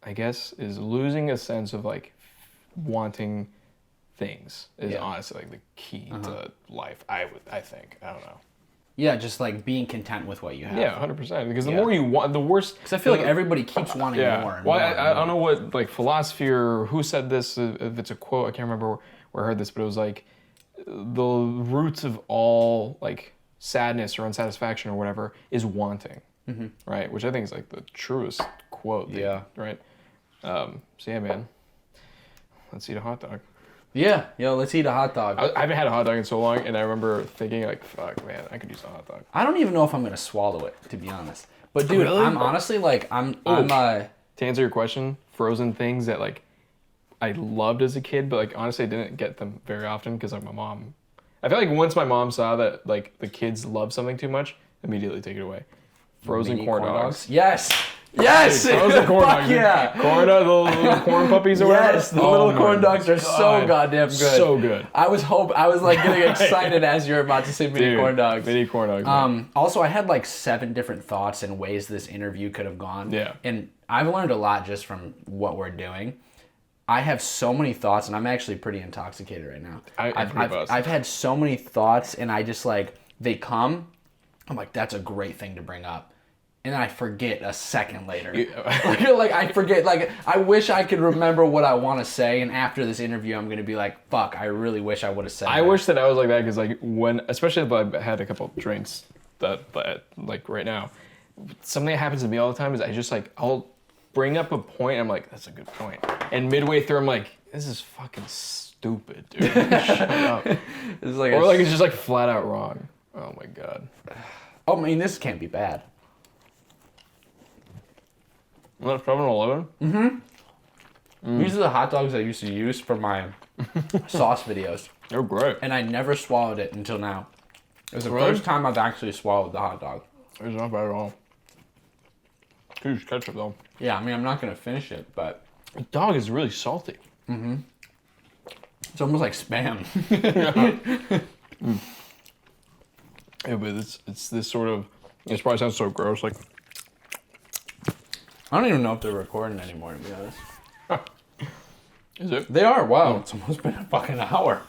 I guess is losing a sense of like wanting things is honestly like the key to life, I think. I don't know. Yeah, just like being content with what you have. Yeah, 100%. Because the more you want, the worse. Because I feel like everybody keeps wanting more. And well, more I don't know what like philosophy or who said this. If it's a quote, I can't remember where I heard this, but it was like the roots of all like sadness or unsatisfaction or whatever is wanting, right? Which I think is like the truest quote. Right. So yeah, man. Let's eat a hot dog. Yeah, let's eat a hot dog. I haven't had a hot dog in so long, and I remember thinking like, fuck, man, I could use a hot dog. I don't even know if I'm gonna swallow it, to be honest. But dude, really? I'm honestly like, to answer your question, frozen things that like I loved as a kid, but like honestly I didn't get them very often because like my mom. I feel like once my mom saw that like the kids love something too much, immediately take it away. Frozen corn dogs. Yes. Yes! Frozen corn dogs. Yeah! The little corn puppies or whatever? Yes, the little corn dogs are so goddamn good. So good. I was like getting excited as you're about to say mini corn dogs. Mini corn dogs. Also, I had like 7 different thoughts and ways this interview could have gone. Yeah. And I've learned a lot just from what we're doing. I have so many thoughts, and I'm actually pretty intoxicated right now. I've had so many thoughts, and I just like, they come, I'm like, that's a great thing to bring up. And then I forget a second later. Like I forget, like I wish I could remember what I want to say, and after this interview I'm going to be like, fuck, I really wish I would have said that. I wish that I was like that, because like when, especially if I've had a couple drinks that like right now, something that happens to me all the time is I just like, I'll bring up a point and I'm like, that's a good point. And midway through I'm like, this is fucking stupid, dude. Shut up. It's like it's just like flat out wrong. Oh my God. Oh, I mean, this can't be bad. That's 7-Eleven? Mm-hmm. These are the hot dogs I used to use for my sauce videos. They're great. And I never swallowed it until now. It was the first time I've actually swallowed the hot dog. It's not bad at all. Huge ketchup though. Yeah, I mean, I'm not going to finish it, but... The dog is really salty. Mm-hmm. It's almost like Spam. Yeah, but it's this sort of... This probably sounds so gross, like... I don't even know if they're recording anymore, to be honest. Is it? They are. Wow. It's almost been a fucking hour.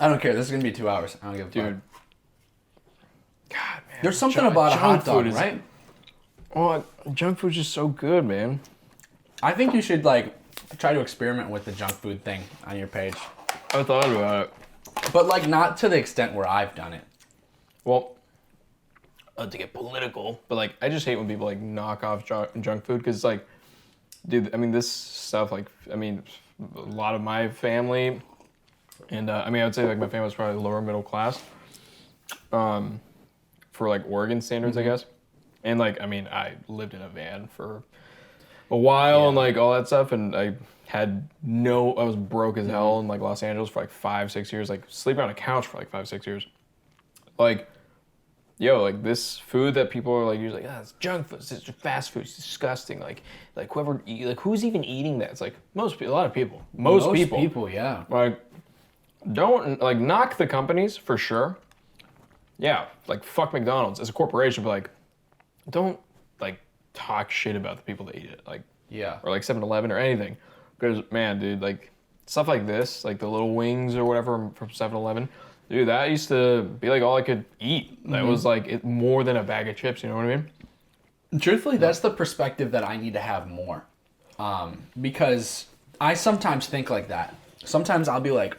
I don't care. This is gonna be 2 hours. I don't give a fuck. Dude. God, man. There's something about a hot dog, right? Oh, junk food's just so good, man. I think you should like try to experiment with the junk food thing on your page. I thought about it. But like not to the extent where I've done it. Well, to get political, but like I just hate when people like knock off junk food because like, dude, I mean this stuff like I mean a lot of my family, and I mean I would say like my family was probably lower middle class, for like Oregon standards, I guess, and like I mean I lived in a van for a while and like all that stuff, and I was broke as hell in like Los Angeles for like 5-6 years, like sleeping on a couch for like 5-6 years, like. Yo, like this food that people are like usually like, it's junk food, it's fast food, it's disgusting. Like whoever, like who's even eating that? It's like a lot of people. Most people, yeah. Like, don't like knock the companies for sure. Yeah, like fuck McDonald's as a corporation, but like, don't like talk shit about the people that eat it. Like, yeah, or like 7-Eleven or anything, because man, dude, like stuff like this, like the little wings or whatever from 7-Eleven. Dude, that used to be like all I could eat. That was like more than a bag of chips, you know what I mean? Truthfully, that's the perspective that I need to have more. Because I sometimes think like that. Sometimes I'll be like,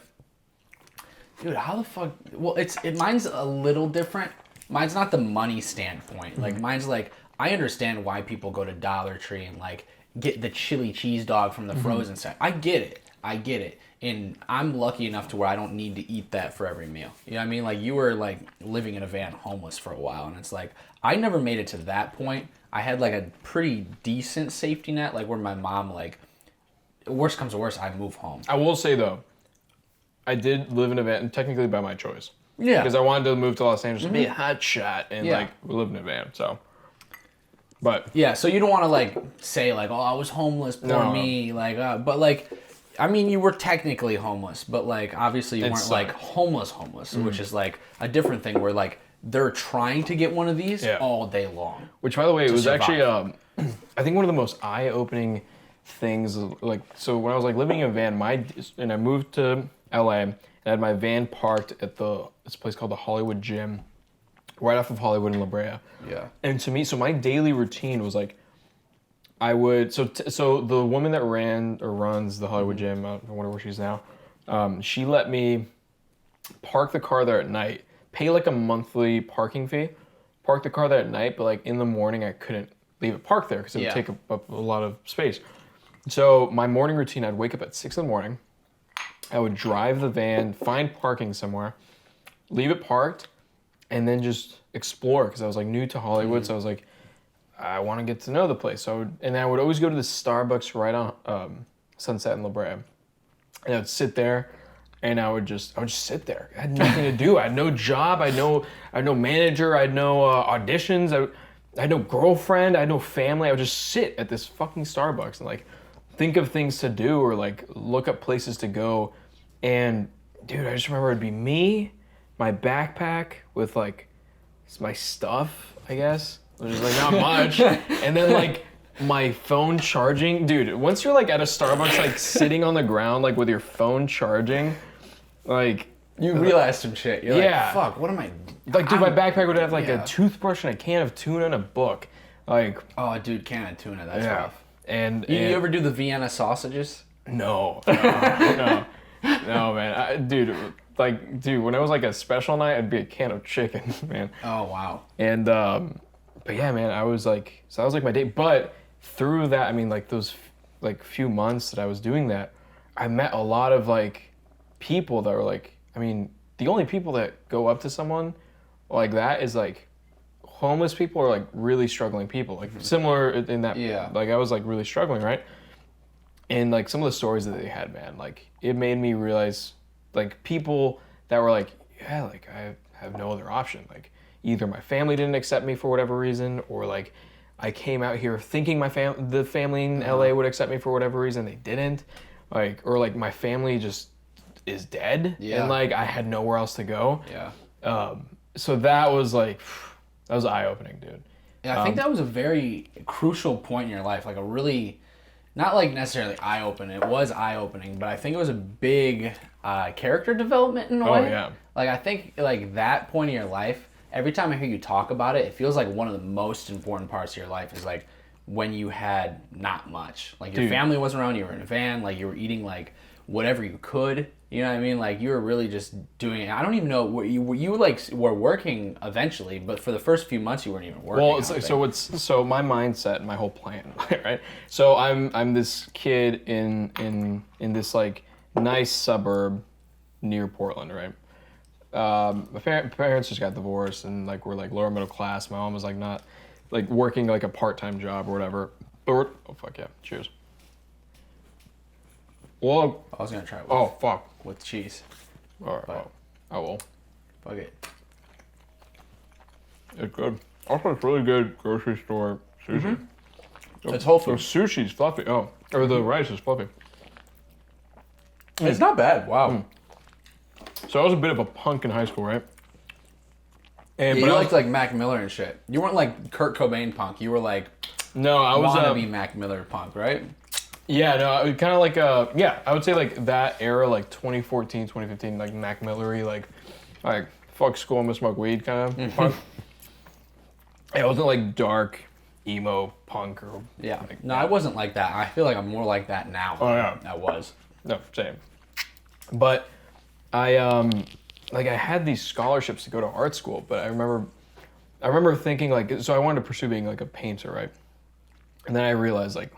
dude, how the fuck? Well, mine's a little different. Mine's not the money standpoint. Like mine's like, I understand why people go to Dollar Tree and like get the chili cheese dog from the frozen section. I get it. And I'm lucky enough to where I don't need to eat that for every meal. You know what I mean? Like you were like living in a van homeless for a while, and it's like I never made it to that point. I had like a pretty decent safety net, like where my mom like, worst comes to worst, I move home. I will say though, I did live in a van, technically by my choice. Yeah. Because I wanted to move to Los Angeles to be a hot shot, and like we live in a van, so. But yeah, so you don't want to like say like, oh, I was homeless, poor me, like, but like. I mean, you were technically homeless, but like obviously you weren't like homeless, which is like a different thing where like they're trying to get one of these all day long. Which, by the way, it was actually I think one of the most eye-opening things. Like, so when I was like living in a van, and I moved to LA and I had my van parked at this place called the Hollywood Gym, right off of Hollywood and La Brea. Yeah. And to me, so my daily routine was like. I would so the woman that runs the Hollywood Gym, I wonder where she's now. She let me park the car there at night, pay like a monthly parking fee, park the car there at night, but like in the morning I couldn't leave it parked there because it would take up a lot of space. So my morning routine, I'd wake up at 6 a.m. I would drive the van, find parking somewhere, leave it parked, and then just explore because I was like new to Hollywood, so I was like. I want to get to know the place. I would always go to the Starbucks right on Sunset and La Brea. And I would sit there, and I would just sit there. I had nothing to do. I had no job. I had no manager. I had no auditions. I had no girlfriend. I had no family. I would just sit at this fucking Starbucks and like think of things to do or like look up places to go. And dude, I just remember it'd be me, my backpack with like my stuff, I guess. Which is like not much, and then like my phone charging, dude. Once you're like at a Starbucks, like sitting on the ground, like with your phone charging, like you realize some shit. You're like, fuck, what am I? Like, dude, my backpack would have like a toothbrush and a can of tuna and a book, like. Oh, dude, can of tuna, that's rough. And you ever do the Vienna sausages? No, man, dude, when it was like a special night, I'd be a can of chicken, man. Oh wow. And But yeah, man, I was like, so that was like my day. But through that, I mean, like those like few months that I was doing that, I met a lot of like people that were like, I mean, the only people that go up to someone like that is like homeless people or like really struggling people. Like similar in that, like I was like really struggling, right? And like some of the stories that they had, man, like it made me realize like people that were like, yeah, like I have no other option. Like, either my family didn't accept me for whatever reason, or like I came out here thinking the family in LA would accept me for whatever reason, they didn't. Like, or like my family just is dead, and like I had nowhere else to go. Yeah. So that was like, that was eye opening, dude. Yeah, I think that was a very crucial point in your life, like a really, not like necessarily eye opening. It was eye opening, but I think it was a big character development in a Oh, way. yeah. Like, I think, like, that point in your life, every time I hear you talk about it, it feels like one of the most important parts of your life is, like, when you had not much. Like, your family wasn't around, you were in a van, like, you were eating, like, whatever you could. You know what I mean? Like, you were really just doing it. I don't even know, you were working eventually, but for the first few months, you weren't even working. Well, so my mindset and my whole plan, right? So I'm this kid in this, like, nice suburb near Portland, right? My parents just got divorced and, like, we're, like, lower middle class. My mom was, like, not, like, working, like, a part-time job or whatever. But oh, fuck yeah. Cheers. Well, I was gonna try it fuck. with cheese. All right. I will. Fuck it. It's good. Also, it's really good grocery store sushi. Mm-hmm. It's whole food. The sushi's fluffy. Oh, or the rice is fluffy. It's not bad. Wow. So I was a bit of a punk in high school, right? And you liked like Mac Miller and shit. You weren't like Kurt Cobain punk. You were like I was wannabe Mac Miller punk, right? Yeah, no, kind of like I would say like that era, like 2014, 2015, like Mac Millery, like fuck school, I'm gonna smoke weed kind of punk. It wasn't like dark emo punk or like, no, I wasn't like that. I feel like I'm more like that now. Oh yeah, I was. No, same. But I had these scholarships to go to art school, but I remember thinking like, so I wanted to pursue being like a painter, right? And then I realized like,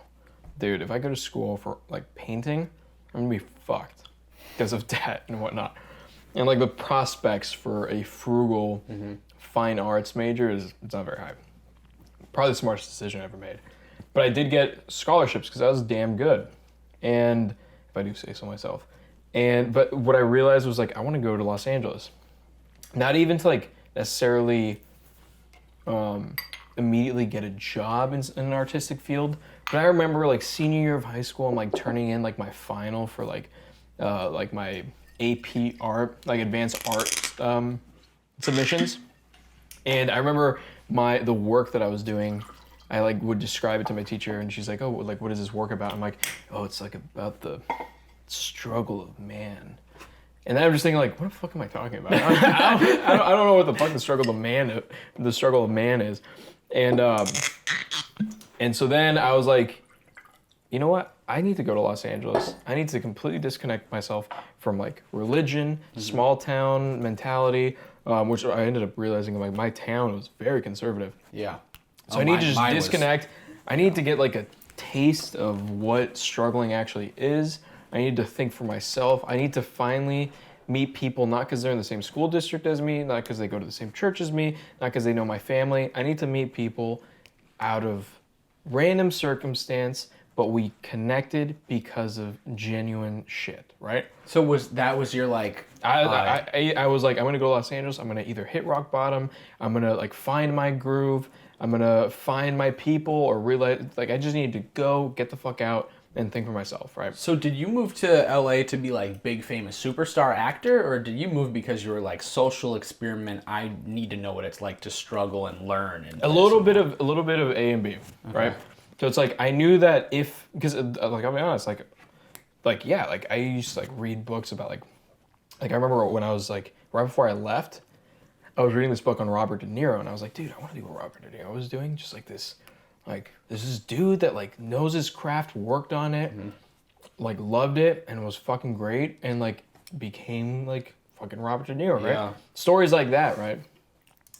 dude, if I go to school for like painting, I'm gonna be fucked because of debt and whatnot. And like the prospects for a frugal fine arts major it's not very high. Probably the smartest decision I ever made. But I did get scholarships because I was damn good. And if I do say so myself. But what I realized was like, I want to go to Los Angeles. Not even to like necessarily immediately get a job in an artistic field. But I remember like senior year of high school, I'm like turning in like my final for like my AP art, like advanced art submissions. And I remember the work that I was doing, I like would describe it to my teacher and she's like, oh, like what is this work about? I'm like, oh, it's like about the struggle of man. And then I'm just thinking like, what the fuck am I talking about? I don't know what the fuck the struggle of man is. And so then I was like, you know what? I need to go to Los Angeles. I need to completely disconnect myself from like religion, small town mentality, which I ended up realizing like my town was very conservative. Yeah. So I need to just disconnect. I need to get like a taste of what struggling actually is. I need to think for myself. I need to finally meet people, not because they're in the same school district as me, not because they go to the same church as me, not because they know my family. I need to meet people out of random circumstance, but we connected because of genuine shit, right? So was your like... I was like, I'm gonna go to Los Angeles. I'm gonna either hit rock bottom. I'm gonna like find my groove. I'm gonna find my people or realize like I just need to go get the fuck out and think for myself, right? So did you move to LA to be like big famous superstar actor, or did you move because you were like social experiment? I need to know what it's like to struggle and learn. And a little bit of A and B, right? So it's like I knew that because like I'll be honest, like I used to like read books about like I remember when I was like right before I left, I was reading this book on Robert De Niro, and I was like, dude, I want to do what Robert De Niro was doing, just like this. Like, there's this dude that, like, knows his craft, worked on it, like, loved it, and was fucking great, and, like, became, like, fucking Robert De Niro, right? Yeah. Stories like that, right?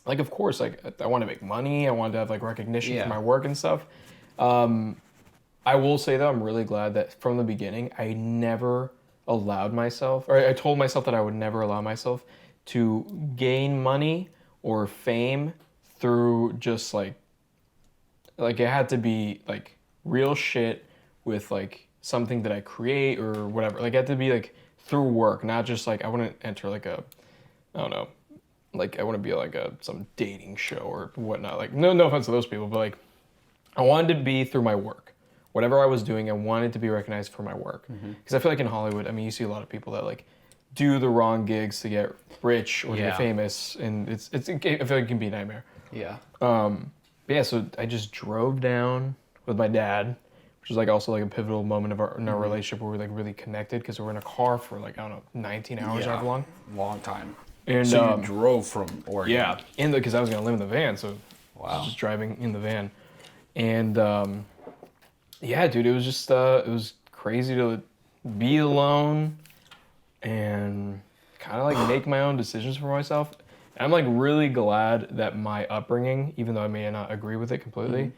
Like, of course, like, I want to make money. I wanted to have, like, recognition for my work and stuff. I will say, though, I'm really glad that from the beginning, I never allowed myself, or I told myself that I would never allow myself to gain money or fame through just, like it had to be like real shit with like something that I create or whatever. Like it had to be like through work, not just like I want to enter like I don't know, like I want to be like some dating show or whatnot. Like no offense to those people, but like I wanted to be through my work. Whatever I was doing, I wanted to be recognized for my work. Because I feel like in Hollywood, I mean, you see a lot of people that like do the wrong gigs to get rich or to get famous, and I feel like it can be a nightmare. Yeah. Yeah, so I just drove down with my dad, which was like also like a pivotal moment of in our relationship where we like really connected because we were in a car for like, I don't know, 19 hours, however long. Long time. And so you drove from Oregon. Yeah, because I was gonna live in the van, so I was just driving in the van. And yeah, dude, it was just it was crazy to be alone and kind of like make my own decisions for myself. And I'm like really glad that my upbringing, even though I may not agree with it completely,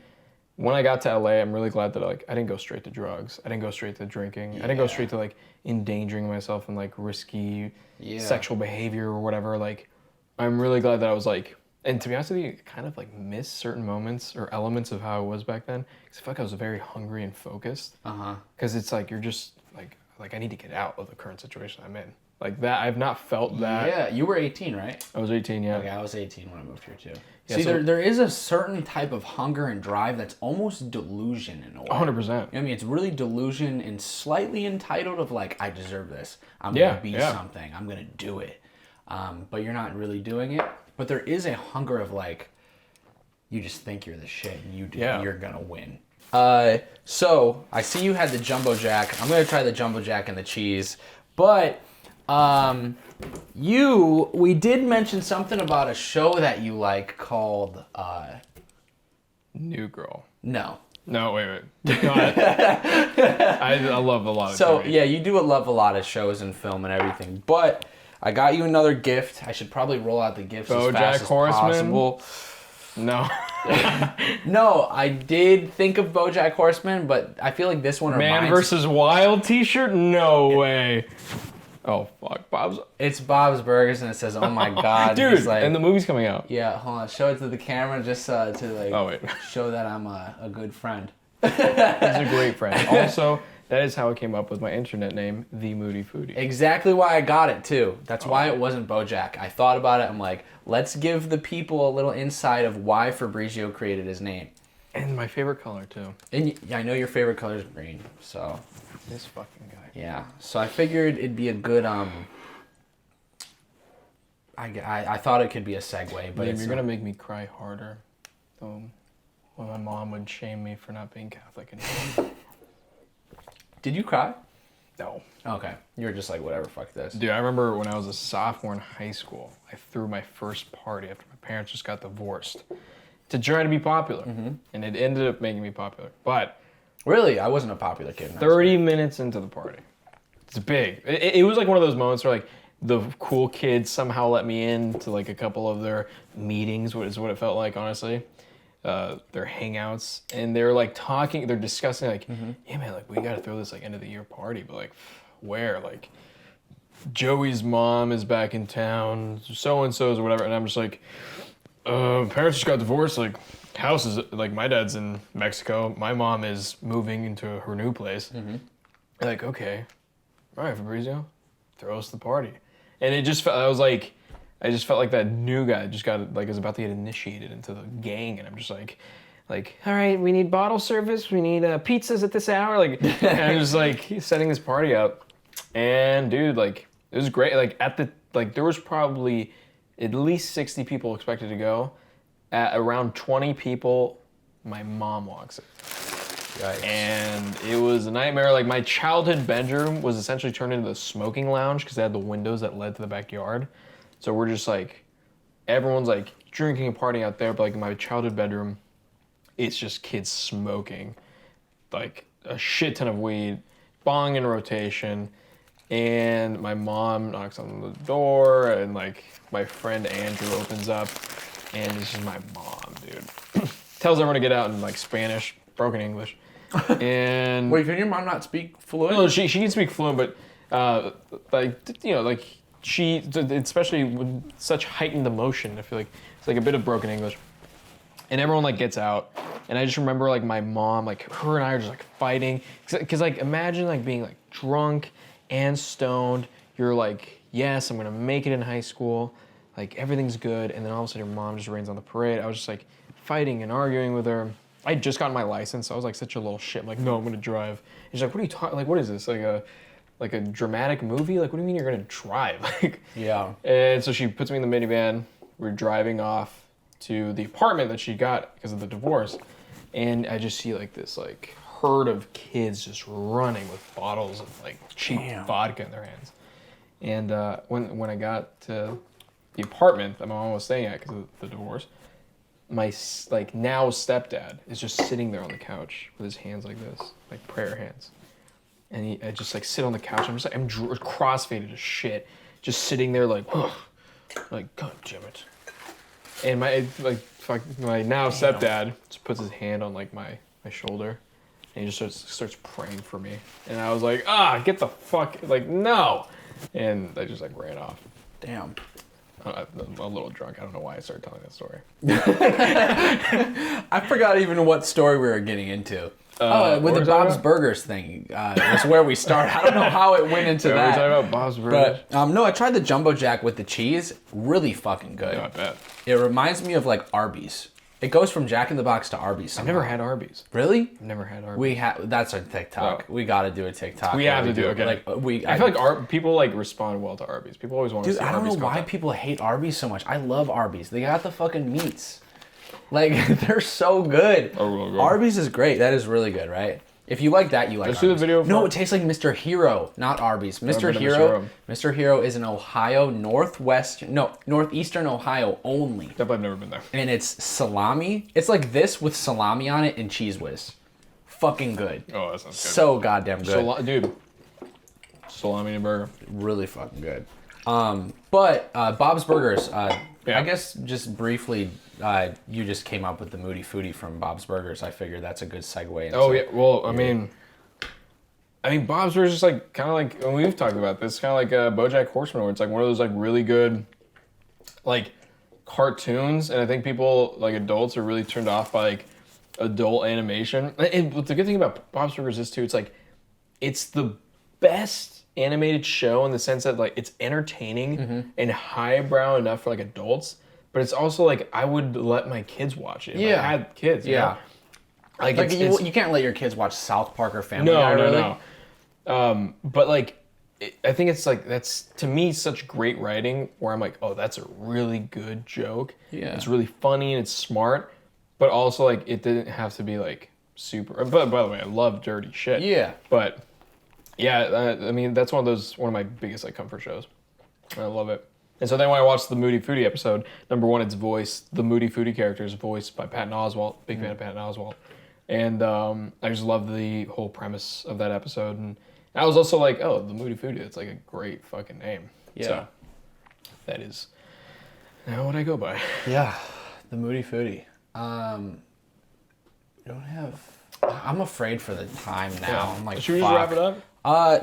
when I got to LA, I'm really glad that like I didn't go straight to drugs. I didn't go straight to drinking. I didn't go straight to like endangering myself in like risky sexual behavior or whatever. Like, I'm really glad that I was like, and to be honest with you, I kind of like miss certain moments or elements of how I was back then. Because I feel like I was very hungry and focused. Because it's like you're just like I need to get out of the current situation I'm in. Like that, I've not felt that. Yeah, you were 18, right? I was 18, yeah. Okay, I was 18 when I moved here too. Yeah, See, so, there is a certain type of hunger and drive that's almost delusion in a way. 100%. You know what I mean? It's really delusion and slightly entitled of like, I deserve this. I'm going to be something. I'm going to do it. But you're not really doing it. But there is a hunger of like, you just think you're the shit and you're going to win. So, I see you had the Jumbo Jack. I'm going to try the Jumbo Jack and the cheese. But... we did mention something about a show that you like called, New Girl. No, wait. I love a lot of So, TV. yeah, you do love a lot of shows and film and everything, but I got you another gift. I should probably roll out the gifts as fast as possible. No. No, I did think of BoJack Horseman, but I feel like this one reminds... Man vs. Wild t-shirt? No way. Oh, fuck. It's Bob's Burgers, and it says, oh my God. Dude, like, and the movie's coming out. Yeah, hold on. Show it to the camera just to like show that I'm a good friend. He's a great friend. Also, that is how I came up with my internet name, TheeMoodyFoody. Exactly why I got it, too. That's why it wasn't BoJack. I thought about it. I'm like, let's give the people a little insight of why Fabrizio created his name. And my favorite color, too. And I know your favorite color is green, so... This fucking guy. Yeah, so I figured it'd be a good, I thought it could be a segue, but you're gonna make me cry harder, though, when my mom would shame me for not being Catholic anymore. Did you cry? No. Okay, you were just like, whatever, fuck this. Dude, I remember when I was a sophomore in high school, I threw my first party after my parents just got divorced to try to be popular, and it ended up making me popular, but... Really? I wasn't a popular kid. 30 minutes into the party. It's big. It was like one of those moments where like the cool kids somehow let me in to like a couple of their meetings, is what it felt like, honestly. Their hangouts. And they're like talking, they're discussing like, yeah man, like we gotta throw this like end of the year party, but like where? Like Joey's mom is back in town, so-and-so's or whatever. And I'm just like, parents just got divorced, like house is like my dad's in Mexico, my mom is moving into her new place. Like, okay, all right, Fabrizio, throw us the party. And it just felt, I just felt like that new guy just got like was about to get initiated into the gang, and I'm just like all right, we need bottle service, we need pizzas at this hour, like and I was like setting this party up, and dude, like it was great. Like there was probably at least 60 people expected to go. At around 20 people, my mom walks in. Yikes. And it was a nightmare. Like my childhood bedroom was essentially turned into the smoking lounge because they had the windows that led to the backyard. So we're just like, everyone's like drinking and partying out there, but like in my childhood bedroom, it's just kids smoking, like a shit ton of weed, bong in rotation. And my mom knocks on the door, and like my friend Andrew opens up. And this is my mom, dude. Tells everyone to get out in like Spanish, broken English. And wait, can your mom not speak fluent? No, she can speak fluent, but like you know, like she, especially with such heightened emotion, I feel like it's like a bit of broken English. And everyone like gets out, and I just remember like my mom, like her and I are just like fighting, cause like imagine like being like drunk and stoned. You're like, yes, I'm gonna make it in high school. Like, everything's good, and then all of a sudden your mom just rains on the parade. I was just, like, fighting and arguing with her. I had just gotten my license, so I was, like, such a little shit. I'm like, no, I'm gonna drive. And she's like, what are you talking, like, what is this, like a dramatic movie? Like, what do you mean you're gonna drive? Like, yeah. And so she puts me in the minivan. We're driving off to the apartment that she got because of the divorce. And I just see, like, this, like, herd of kids just running with bottles of like cheap vodka in their hands. And when I got to the apartment that my mom was staying at because of the divorce, my like now stepdad is just sitting there on the couch with his hands like this, like prayer hands. And I just like sit on the couch. I'm crossfaded as shit, just sitting there like, like God damn it. And my now stepdad just puts his hand on like my shoulder, and he just starts praying for me. And I was like, get the fuck, like no. And I just like ran off. Damn. I'm a little drunk. I don't know why I started telling that story. I forgot even what story we were getting into. With the Bob's Burgers thing. That's where we started. I don't know how it went into that. We're talking about Bob's Burgers. But no, I tried the Jumbo Jack with the cheese. Really fucking good. Yeah, I bet. It reminds me of like Arby's. It goes from Jack in the Box to Arby's somehow. I've never had Arby's. Really? I've never had Arby's. That's our TikTok. Oh. We got to do a TikTok. We have to do it. Okay. Like I feel like people like respond well to Arby's. People always want to see Arby's. I don't know why people hate Arby's so much. I love Arby's. They got the fucking meats. Like they're so good. Oh, Arby's is great. That is really good, right? If you like that, you like Let's Arby's. do the video. No, it tastes like Mr. Hero, not Arby's. Mr. Hero is in Ohio, northeastern Ohio only. Yep, I've never been there. And it's salami. It's like this with salami on it and Cheese Whiz. Fucking good. Oh, that sounds good. So goddamn good. Dude, salami and burger. Really fucking good. But Bob's Burgers, I guess just briefly, you just came up with the Moody Foodie from Bob's Burgers. I figured that's a good segue. Into, oh yeah, well I mean Bob's Burgers is like kind of like, and we've talked about this, kind of like BoJack Horseman, where it's like one of those like really good like cartoons, and I think people like adults are really turned off by like adult animation. And the good thing about Bob's Burgers is too, it's like it's the best animated show in the sense that like it's entertaining and highbrow enough for like adults, but it's also like I would let my kids watch it if I had kids. You know? Like you can't let your kids watch South Park or Family Guy. No. But like I think it's like that's to me such great writing where I'm like, oh, that's a really good joke. Yeah, it's really funny and it's smart, but also like it didn't have to be like super. But by the way, I love dirty shit. Yeah, but. Yeah, I mean, that's one of my biggest like comfort shows. I love it. And so then when I watched the Moody Foodie episode, number one, it's voiced, the Moody Foodie character is voiced by Patton Oswalt, big fan of Patton Oswalt. And I just love the whole premise of that episode. And I was also like, oh, the Moody Foodie, it's like a great fucking name. Yeah. So that is now what I go by. Yeah, the Moody Foodie. I'm afraid for the time now. Yeah. I'm like, should we just wrap it up?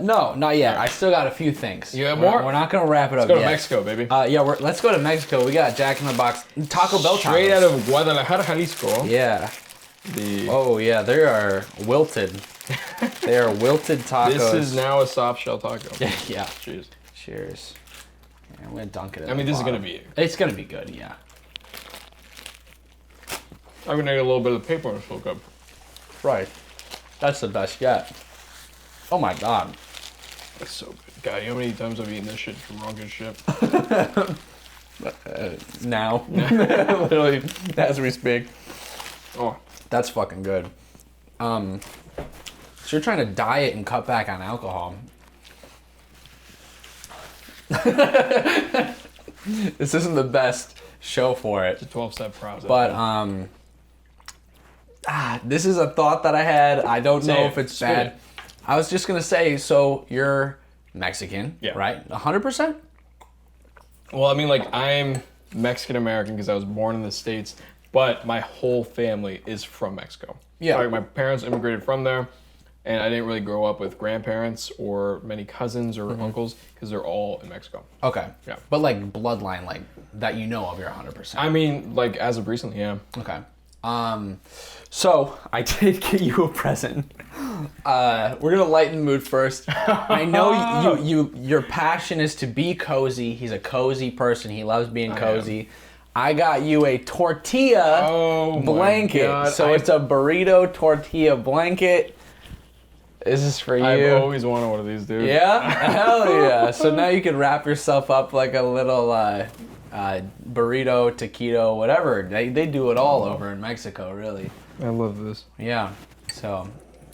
No, not yet. I still got a few things. You have more? We're not gonna wrap it up yet. Let's go to Mexico, baby. Let's go to Mexico. We got Jack in the Box Taco Bell tacos. Straight out of Guadalajara, Jalisco. Yeah. Oh yeah, they are wilted. They are wilted tacos. This is now a soft shell taco. Yeah. Cheers. Cheers. Yeah, I'm gonna dunk it. I mean, this is gonna be. It's gonna be good. Yeah. I'm gonna get a little bit of the paper in this little cup. Right. That's the best yet. Oh my god. That's so good. God, you know how many times I've eaten this shit drunk as shit? Now. Literally, as we speak. Oh. That's fucking good. So you're trying to diet and cut back on alcohol. This isn't the best show for it. It's a 12-step process. But, this is a thought that I had. I don't know if it's bad. I was just going to say, so you're Mexican, right? 100%? Well, I mean, like, I'm Mexican-American because I was born in the States, but my whole family is from Mexico. Yeah. Like, my parents immigrated from there, and I didn't really grow up with grandparents or many cousins or uncles because they're all in Mexico. Okay. Yeah. But, like, bloodline, like, that you know of, you're 100%. I mean, like, as of recently, yeah. Okay. So I did get you a present. We're gonna lighten the mood first. I know your passion is to be cozy. He's a cozy person. He loves being cozy. I got you a tortilla blanket. So it's a burrito tortilla blanket. This is for you. I've always wanted one of these, dude. Yeah? Hell yeah. So now you can wrap yourself up like a little burrito, taquito, whatever. They do it all over in Mexico, really. I love this. Yeah. So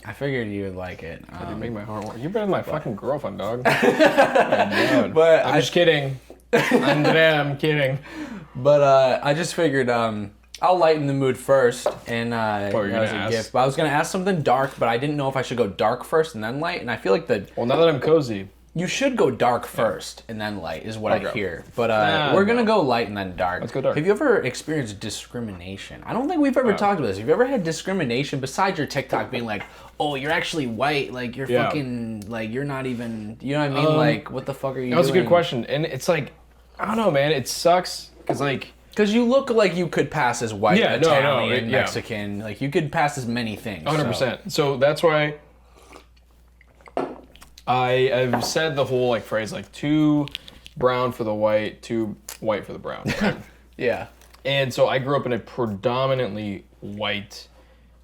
I figured you would like it. That didn't make my heart warm. You're better than my fucking girlfriend, dog. But I'm just kidding. Andrea, I'm kidding. But I just figured I'll lighten the mood first, and that was a gift. But I was gonna ask something dark, but I didn't know if I should go dark first and then light. And I feel like Well, now that I'm cozy, you should go dark first and then light, is what I hear. But we're gonna go light and then dark. Let's go dark. Have you ever experienced discrimination? I don't think we've ever talked about this. Have you ever had discrimination besides your TikTok being like, "Oh, you're actually white. Like you're fucking like you're not even." You know what I mean? Like, what the fuck are you doing? That's a good question, and it's like, I don't know, man. It sucks because you look like you could pass as white, Italian, Mexican. Like you could pass as many things. 100%. So that's why I've said the whole like phrase like too brown for the white, too white for the brown. Right? Yeah. And so I grew up in a predominantly white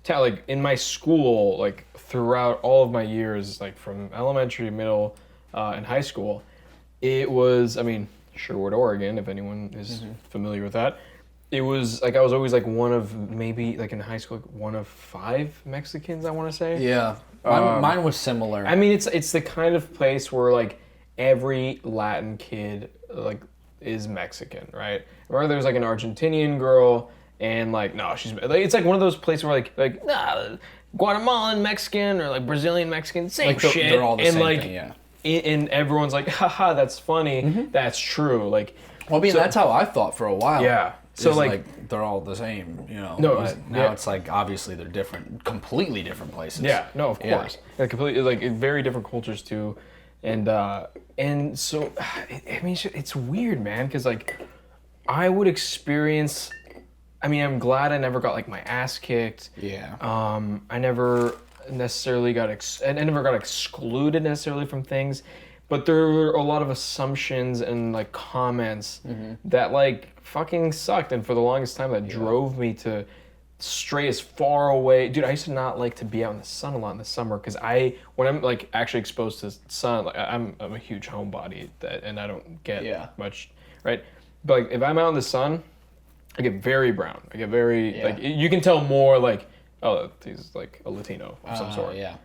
town. Like in my school, like throughout all of my years, like from elementary, middle, and high school, it was, I mean, Sherwood, Oregon, if anyone is familiar with that. It was like I was always like one of maybe like in high school, like one of 5 Mexicans, I want to say. Yeah. Mine was similar. I mean, it's the kind of place where like every Latin kid like is Mexican, right? Or there's like an Argentinian girl, and like no, she's like, it's like one of those places where like nah, Guatemalan Mexican or like Brazilian Mexican, same like shit. They're all the and same like, thing, yeah. And everyone's like, haha, that's funny. That's true. Like, well, I mean, that's how I thought for a while. Yeah. So like they're all the same, you know. No, but now it's like obviously they're different, completely different places. Yeah. No, of course. Yeah. Completely like very different cultures too, and so I mean it's weird, man, because like I would experience. I mean, I'm glad I never got like my ass kicked. Yeah. I never necessarily got I never got excluded necessarily from things, but there were a lot of assumptions and like comments that like fucking sucked, and for the longest time that drove me to stray as far away. Dude, I used to not like to be out in the sun a lot in the summer because when I'm like actually exposed to sun, like I'm a huge homebody and I don't get much, right? But like if I'm out in the sun, I get very brown. I get very like you can tell more like, oh, he's like a Latino of some sort. Yeah.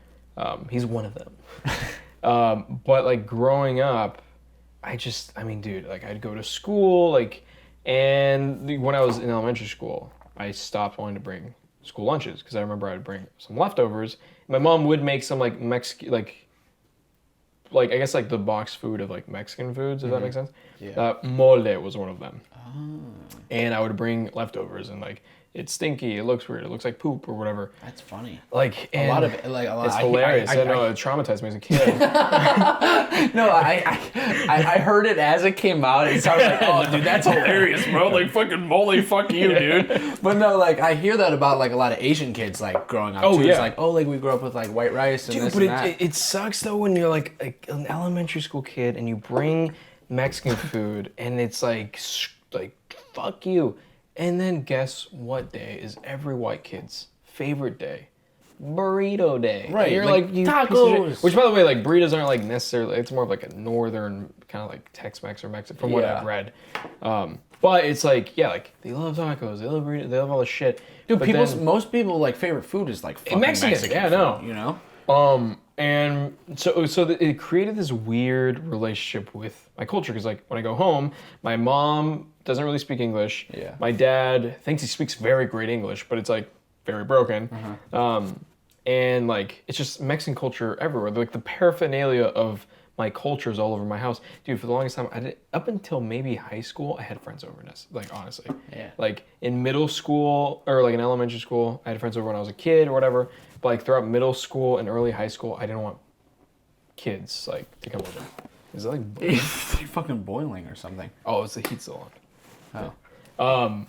He's one of them. But like growing up, I mean, dude, like I'd go to school, like, and when I was in elementary school, I stopped wanting to bring school lunches because I remember I'd bring some leftovers. My mom would make some like Mexican, like I guess like the box food of like Mexican foods, if that makes sense. Yeah. Mole was one of them. Oh. And I would bring leftovers and like it's stinky, it looks weird, it looks like poop or whatever. That's funny. Like a lot of it, like a lot. It's hilarious. I know it traumatized me as a kid. No, I heard it as it came out. It sounded like, oh, dude, that's hilarious, bro. Like fucking moly, fuck you, dude. But no, like I hear that about like a lot of Asian kids like growing up too. It's like, oh, like we grew up with like white rice and this and that. It sucks though when you're like an elementary school kid and you bring Mexican food and it's like fuck you. And then guess what day is every white kid's favorite day? Burrito day. Right. And you're like you tacos. Which, by the way, like burritos aren't like necessarily. It's more of like a northern kind of like Tex-Mex or Mexican, from what I've read. But it's like like they love tacos, they love burritos, they love all this shit. Dude, most people like favorite food is like fucking Mexican food, no, you know. And so it created this weird relationship with my culture because like when I go home, my mom doesn't really speak English. Yeah. My dad thinks he speaks very great English, but it's like very broken. And like it's just Mexican culture everywhere. Like the paraphernalia of my culture is all over my house, dude. For the longest time, up until maybe high school, I had friends over. Like honestly, like in middle school or like in elementary school, I had friends over when I was a kid or whatever. But like throughout middle school and early high school, I didn't want kids like to come over. Is it like you're fucking boiling or something? Oh, it's the heat's still on. Oh.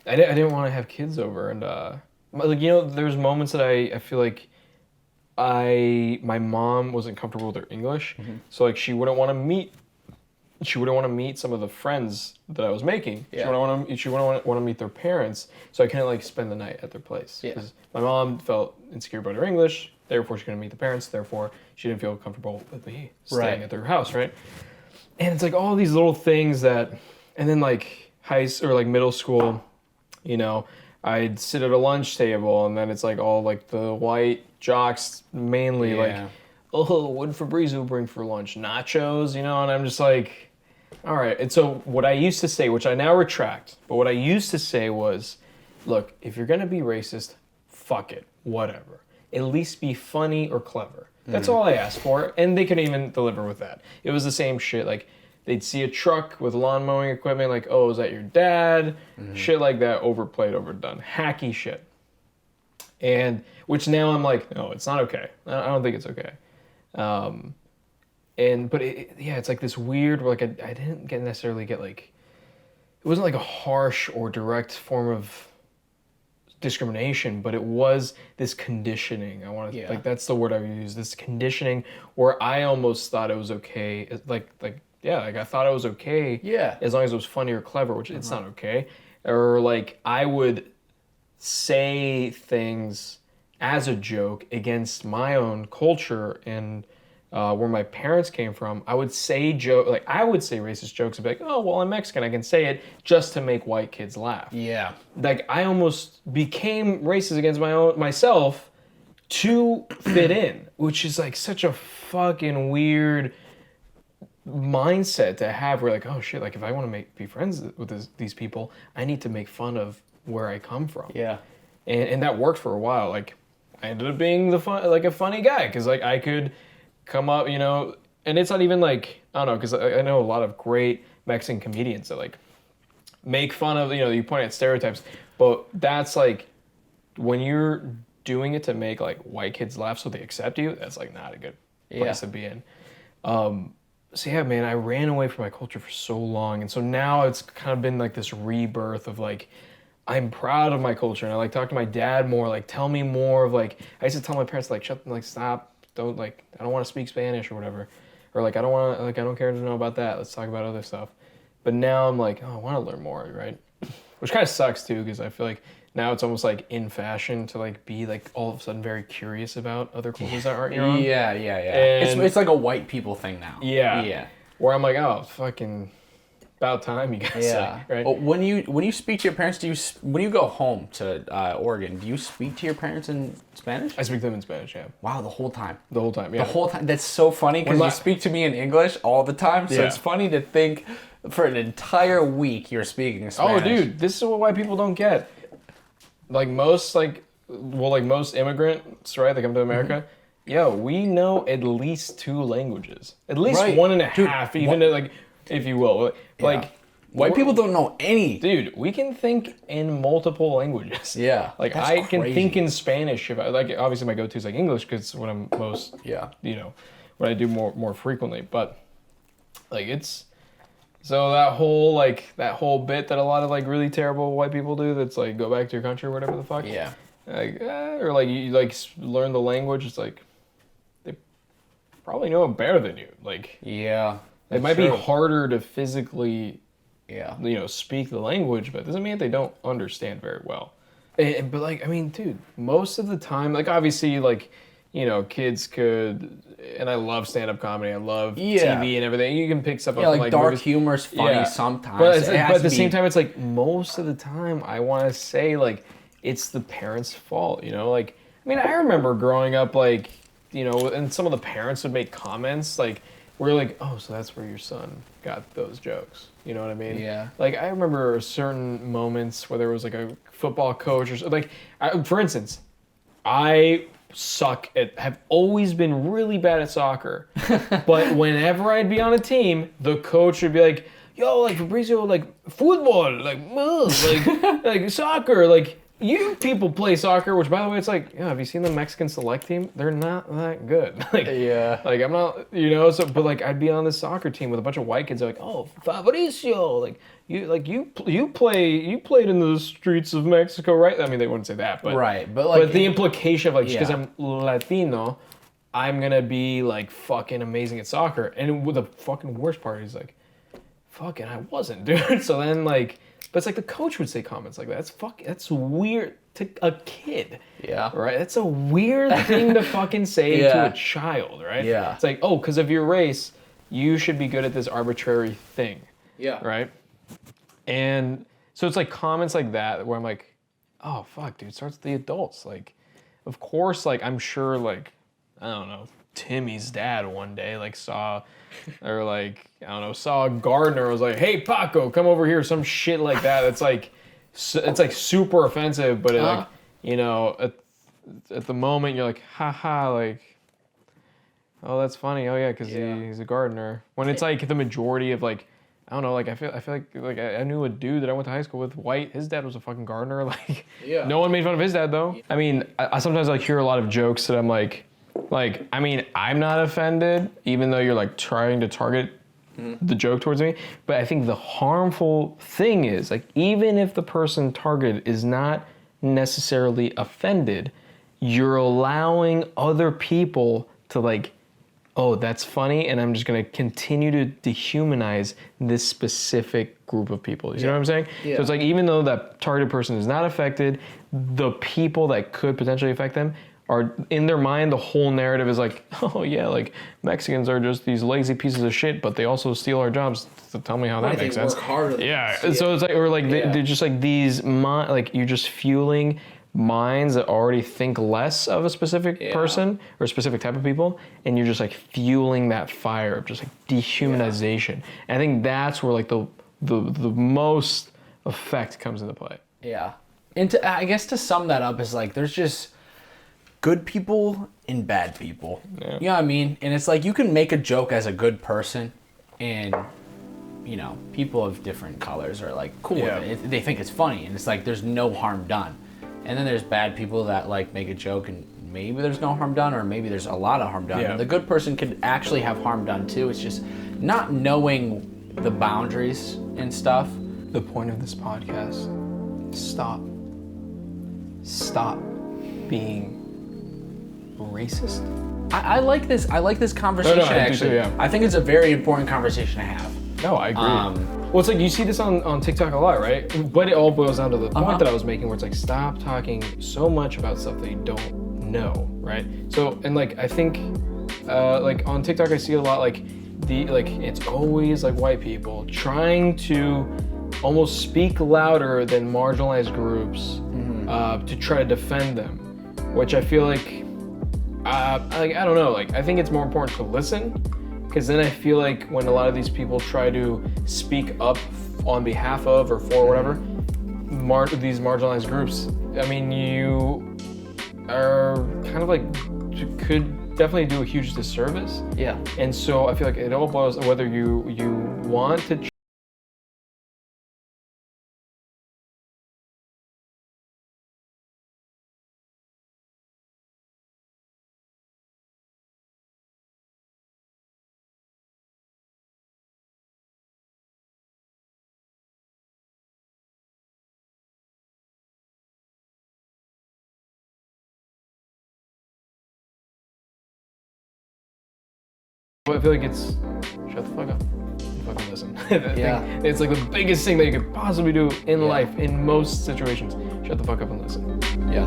I didn't want to have kids over, and like there's moments that I feel like my mom wasn't comfortable with her English, so like she wouldn't want to meet some of the friends that I was making. Yeah. She wouldn't want to meet their parents, so I couldn't like spend the night at their place. Because my mom felt insecure about her English, therefore she couldn't meet the parents, therefore she didn't feel comfortable with me staying at their house, right? And it's like all these little things that, and then like middle school, I'd sit at a lunch table, and then it's like all like the white jocks mainly like, oh, what did Fabrizio bring for lunch? Nachos, you know? And I'm just like, all right. And so what I used to say, which I now retract, but what I used to say was, look, if you're gonna be racist, fuck it, whatever. At least be funny or clever. That's all I asked for, and they could even deliver with that. It was the same shit. Like, they'd see a truck with lawn mowing equipment, like, oh, is that your dad? Shit like that, overplayed, overdone. Hacky shit. And, which now I'm like, no, it's not okay. I don't think it's okay. But it's like this weird, like, I didn't necessarily get, like, it wasn't like a harsh or direct form of discrimination, but it was this conditioning. Like, that's the word I would use, this conditioning where I almost thought it was okay. Like I thought it was okay as long as it was funny or clever, which it's not okay. Or like I would say things as a joke against my own culture and where my parents came from. I would say racist jokes and be like, oh, well, I'm Mexican, I can say it just to make white kids laugh. Yeah. Like I almost became racist against myself to fit in, which is like such a fucking weird mindset to have. Where like, oh shit, like if I want to be friends with these people, I need to make fun of where I come from. Yeah. And that worked for a while. Like I ended up being a funny guy because like I could come up, you know, and it's not even like, I don't know, because I know a lot of great Mexican comedians that like make fun of, you know, you point at stereotypes, but that's like when you're doing it to make like white kids laugh so they accept you, that's like not a good place to be in. So yeah, man, I ran away from my culture for so long, and so now it's kind of been like this rebirth of like, I'm proud of my culture, and I like talk to my dad more, like tell me more of like, I used to tell my parents like, stop, don't like, I don't want to speak Spanish or whatever, or like I don't care to know about that, let's talk about other stuff. But now I'm like, oh, I want to learn more, right? Which kind of sucks too, because I feel like now it's almost like in fashion to like be like all of a sudden very curious about other cultures that aren't your own. Yeah. It's like a white people thing now. Yeah. Where I'm like, oh, fucking about time you guys say, right? Well, when you speak to your parents, when you go home to Oregon, do you speak to your parents in Spanish? I speak to them in Spanish, yeah. Wow, the whole time. The whole time, yeah. The whole time. That's so funny because you speak to me in English all the time, so it's funny to think for an entire week you're speaking Spanish. Oh, dude, this is what white people don't get. Like most immigrants, right, that come to America, we know at least 2 languages. At least 1.5, even like, if you will. Like, white people don't know any. Dude, we can think in multiple languages. Yeah. Like, I can think in Spanish. Like, obviously my go-to is like English because it's what I'm most, you know, what I do more frequently. But, like, it's... So that whole bit that a lot of like really terrible white people do, that's like go back to your country or whatever the fuck. Yeah. Like, or like you like learn the language. It's like they probably know it better than you. Like it might be harder to physically, you know, speak the language, but it doesn't mean that they don't understand very well. But like, I mean, dude, most of the time, like obviously, like, you know, kids could. And I love stand-up comedy. I love TV and everything. You can pick stuff up from like dark movies. Humor's funny sometimes. But at the same time, it's like most of the time, I want to say like it's the parents' fault. You know, like I mean, I remember growing up, like you know, and some of the parents would make comments like we're like, oh, so that's where your son got those jokes. You know what I mean? Yeah. Like I remember certain moments where there was like a football coach or like, for instance, I have always been really bad at soccer. But whenever I'd be on a team, the coach would be like, yo, like Fabrizio, like football, like like soccer, like you people play soccer, which by the way, it's like, have you seen the Mexican select team? They're not that good. Like I'm not, you know, so but like I'd be on this soccer team with a bunch of white kids. They're like, oh, Fabrizio, like you played in the streets of Mexico, right? I mean, they wouldn't say that, but but the implication of like just because I'm Latino, I'm gonna be like fucking amazing at soccer. And the fucking worst part is like, fucking I wasn't, dude. So then like, but it's like the coach would say comments like that. That's weird to a kid. Yeah. Right? That's a weird thing to fucking say to a child, right? Yeah. It's like, oh, because of your race, you should be good at this arbitrary thing. Yeah. Right? And so it's like comments like that where I'm like, oh fuck, dude, it starts with the adults. Like, of course, like I'm sure, like I don't know, Timmy's dad one day like saw a gardener, was like, hey Paco, come over here, some shit like that. It's like super offensive, but like at the moment you're like, haha, like, oh that's funny, oh yeah, because he's a gardener. When it's like the majority of like, I don't know, like I feel like I knew a dude that I went to high school with, white. His dad was a fucking gardener. Like, no one made fun of his dad though. I mean, I sometimes like hear a lot of jokes that I'm like, I mean, I'm not offended, even though you're like trying to target the joke towards me. But I think the harmful thing is like, even if the person targeted is not necessarily offended, you're allowing other people to like, oh, that's funny, and I'm just gonna continue to dehumanize this specific group of people. You know what I'm saying? Yeah. So it's like, even though that targeted person is not affected, the people that could potentially affect them are, in their mind, the whole narrative is like, oh yeah, like Mexicans are just these lazy pieces of shit, but they also steal our jobs. So tell me how that makes sense. Work harder than us. So it's like, or like they're just like these, like you're just fueling minds that already think less of a specific person or a specific type of people, and you're just like fueling that fire of just like dehumanization. And I think that's where like the most effect comes into play. Yeah. And I guess to sum that up is like, there's just good people and bad people. Yeah. You know what I mean? And it's like, you can make a joke as a good person, and you know, people of different colors are like cool with it. They think it's funny, and it's like there's no harm done. And then there's bad people that like make a joke and maybe there's no harm done, or maybe there's a lot of harm done. Yeah. And the good person could actually have harm done too. It's just not knowing the boundaries and stuff. The point of this podcast, stop being racist. I like this. I like this conversation, actually. I think it's a very important conversation to have. No, I agree. Well, it's like you see this on TikTok a lot, right? But it all boils down to the point that I was making, where it's like, stop talking so much about stuff that you don't know, right? So, and like I think, like on TikTok, I see a lot like it's always like white people trying to almost speak louder than marginalized groups to try to defend them, which I feel like, I don't know, like I think it's more important to listen. Because then I feel like when a lot of these people try to speak up on behalf of or for whatever, these marginalized groups, I mean, you are kind of like, could definitely do a huge disservice. Yeah. And so I feel like it all boils on whether you want to I feel like it's shut the fuck up. Fucking listen. It's like the biggest thing that you could possibly do in life, in most situations. Shut the fuck up and listen. Yeah.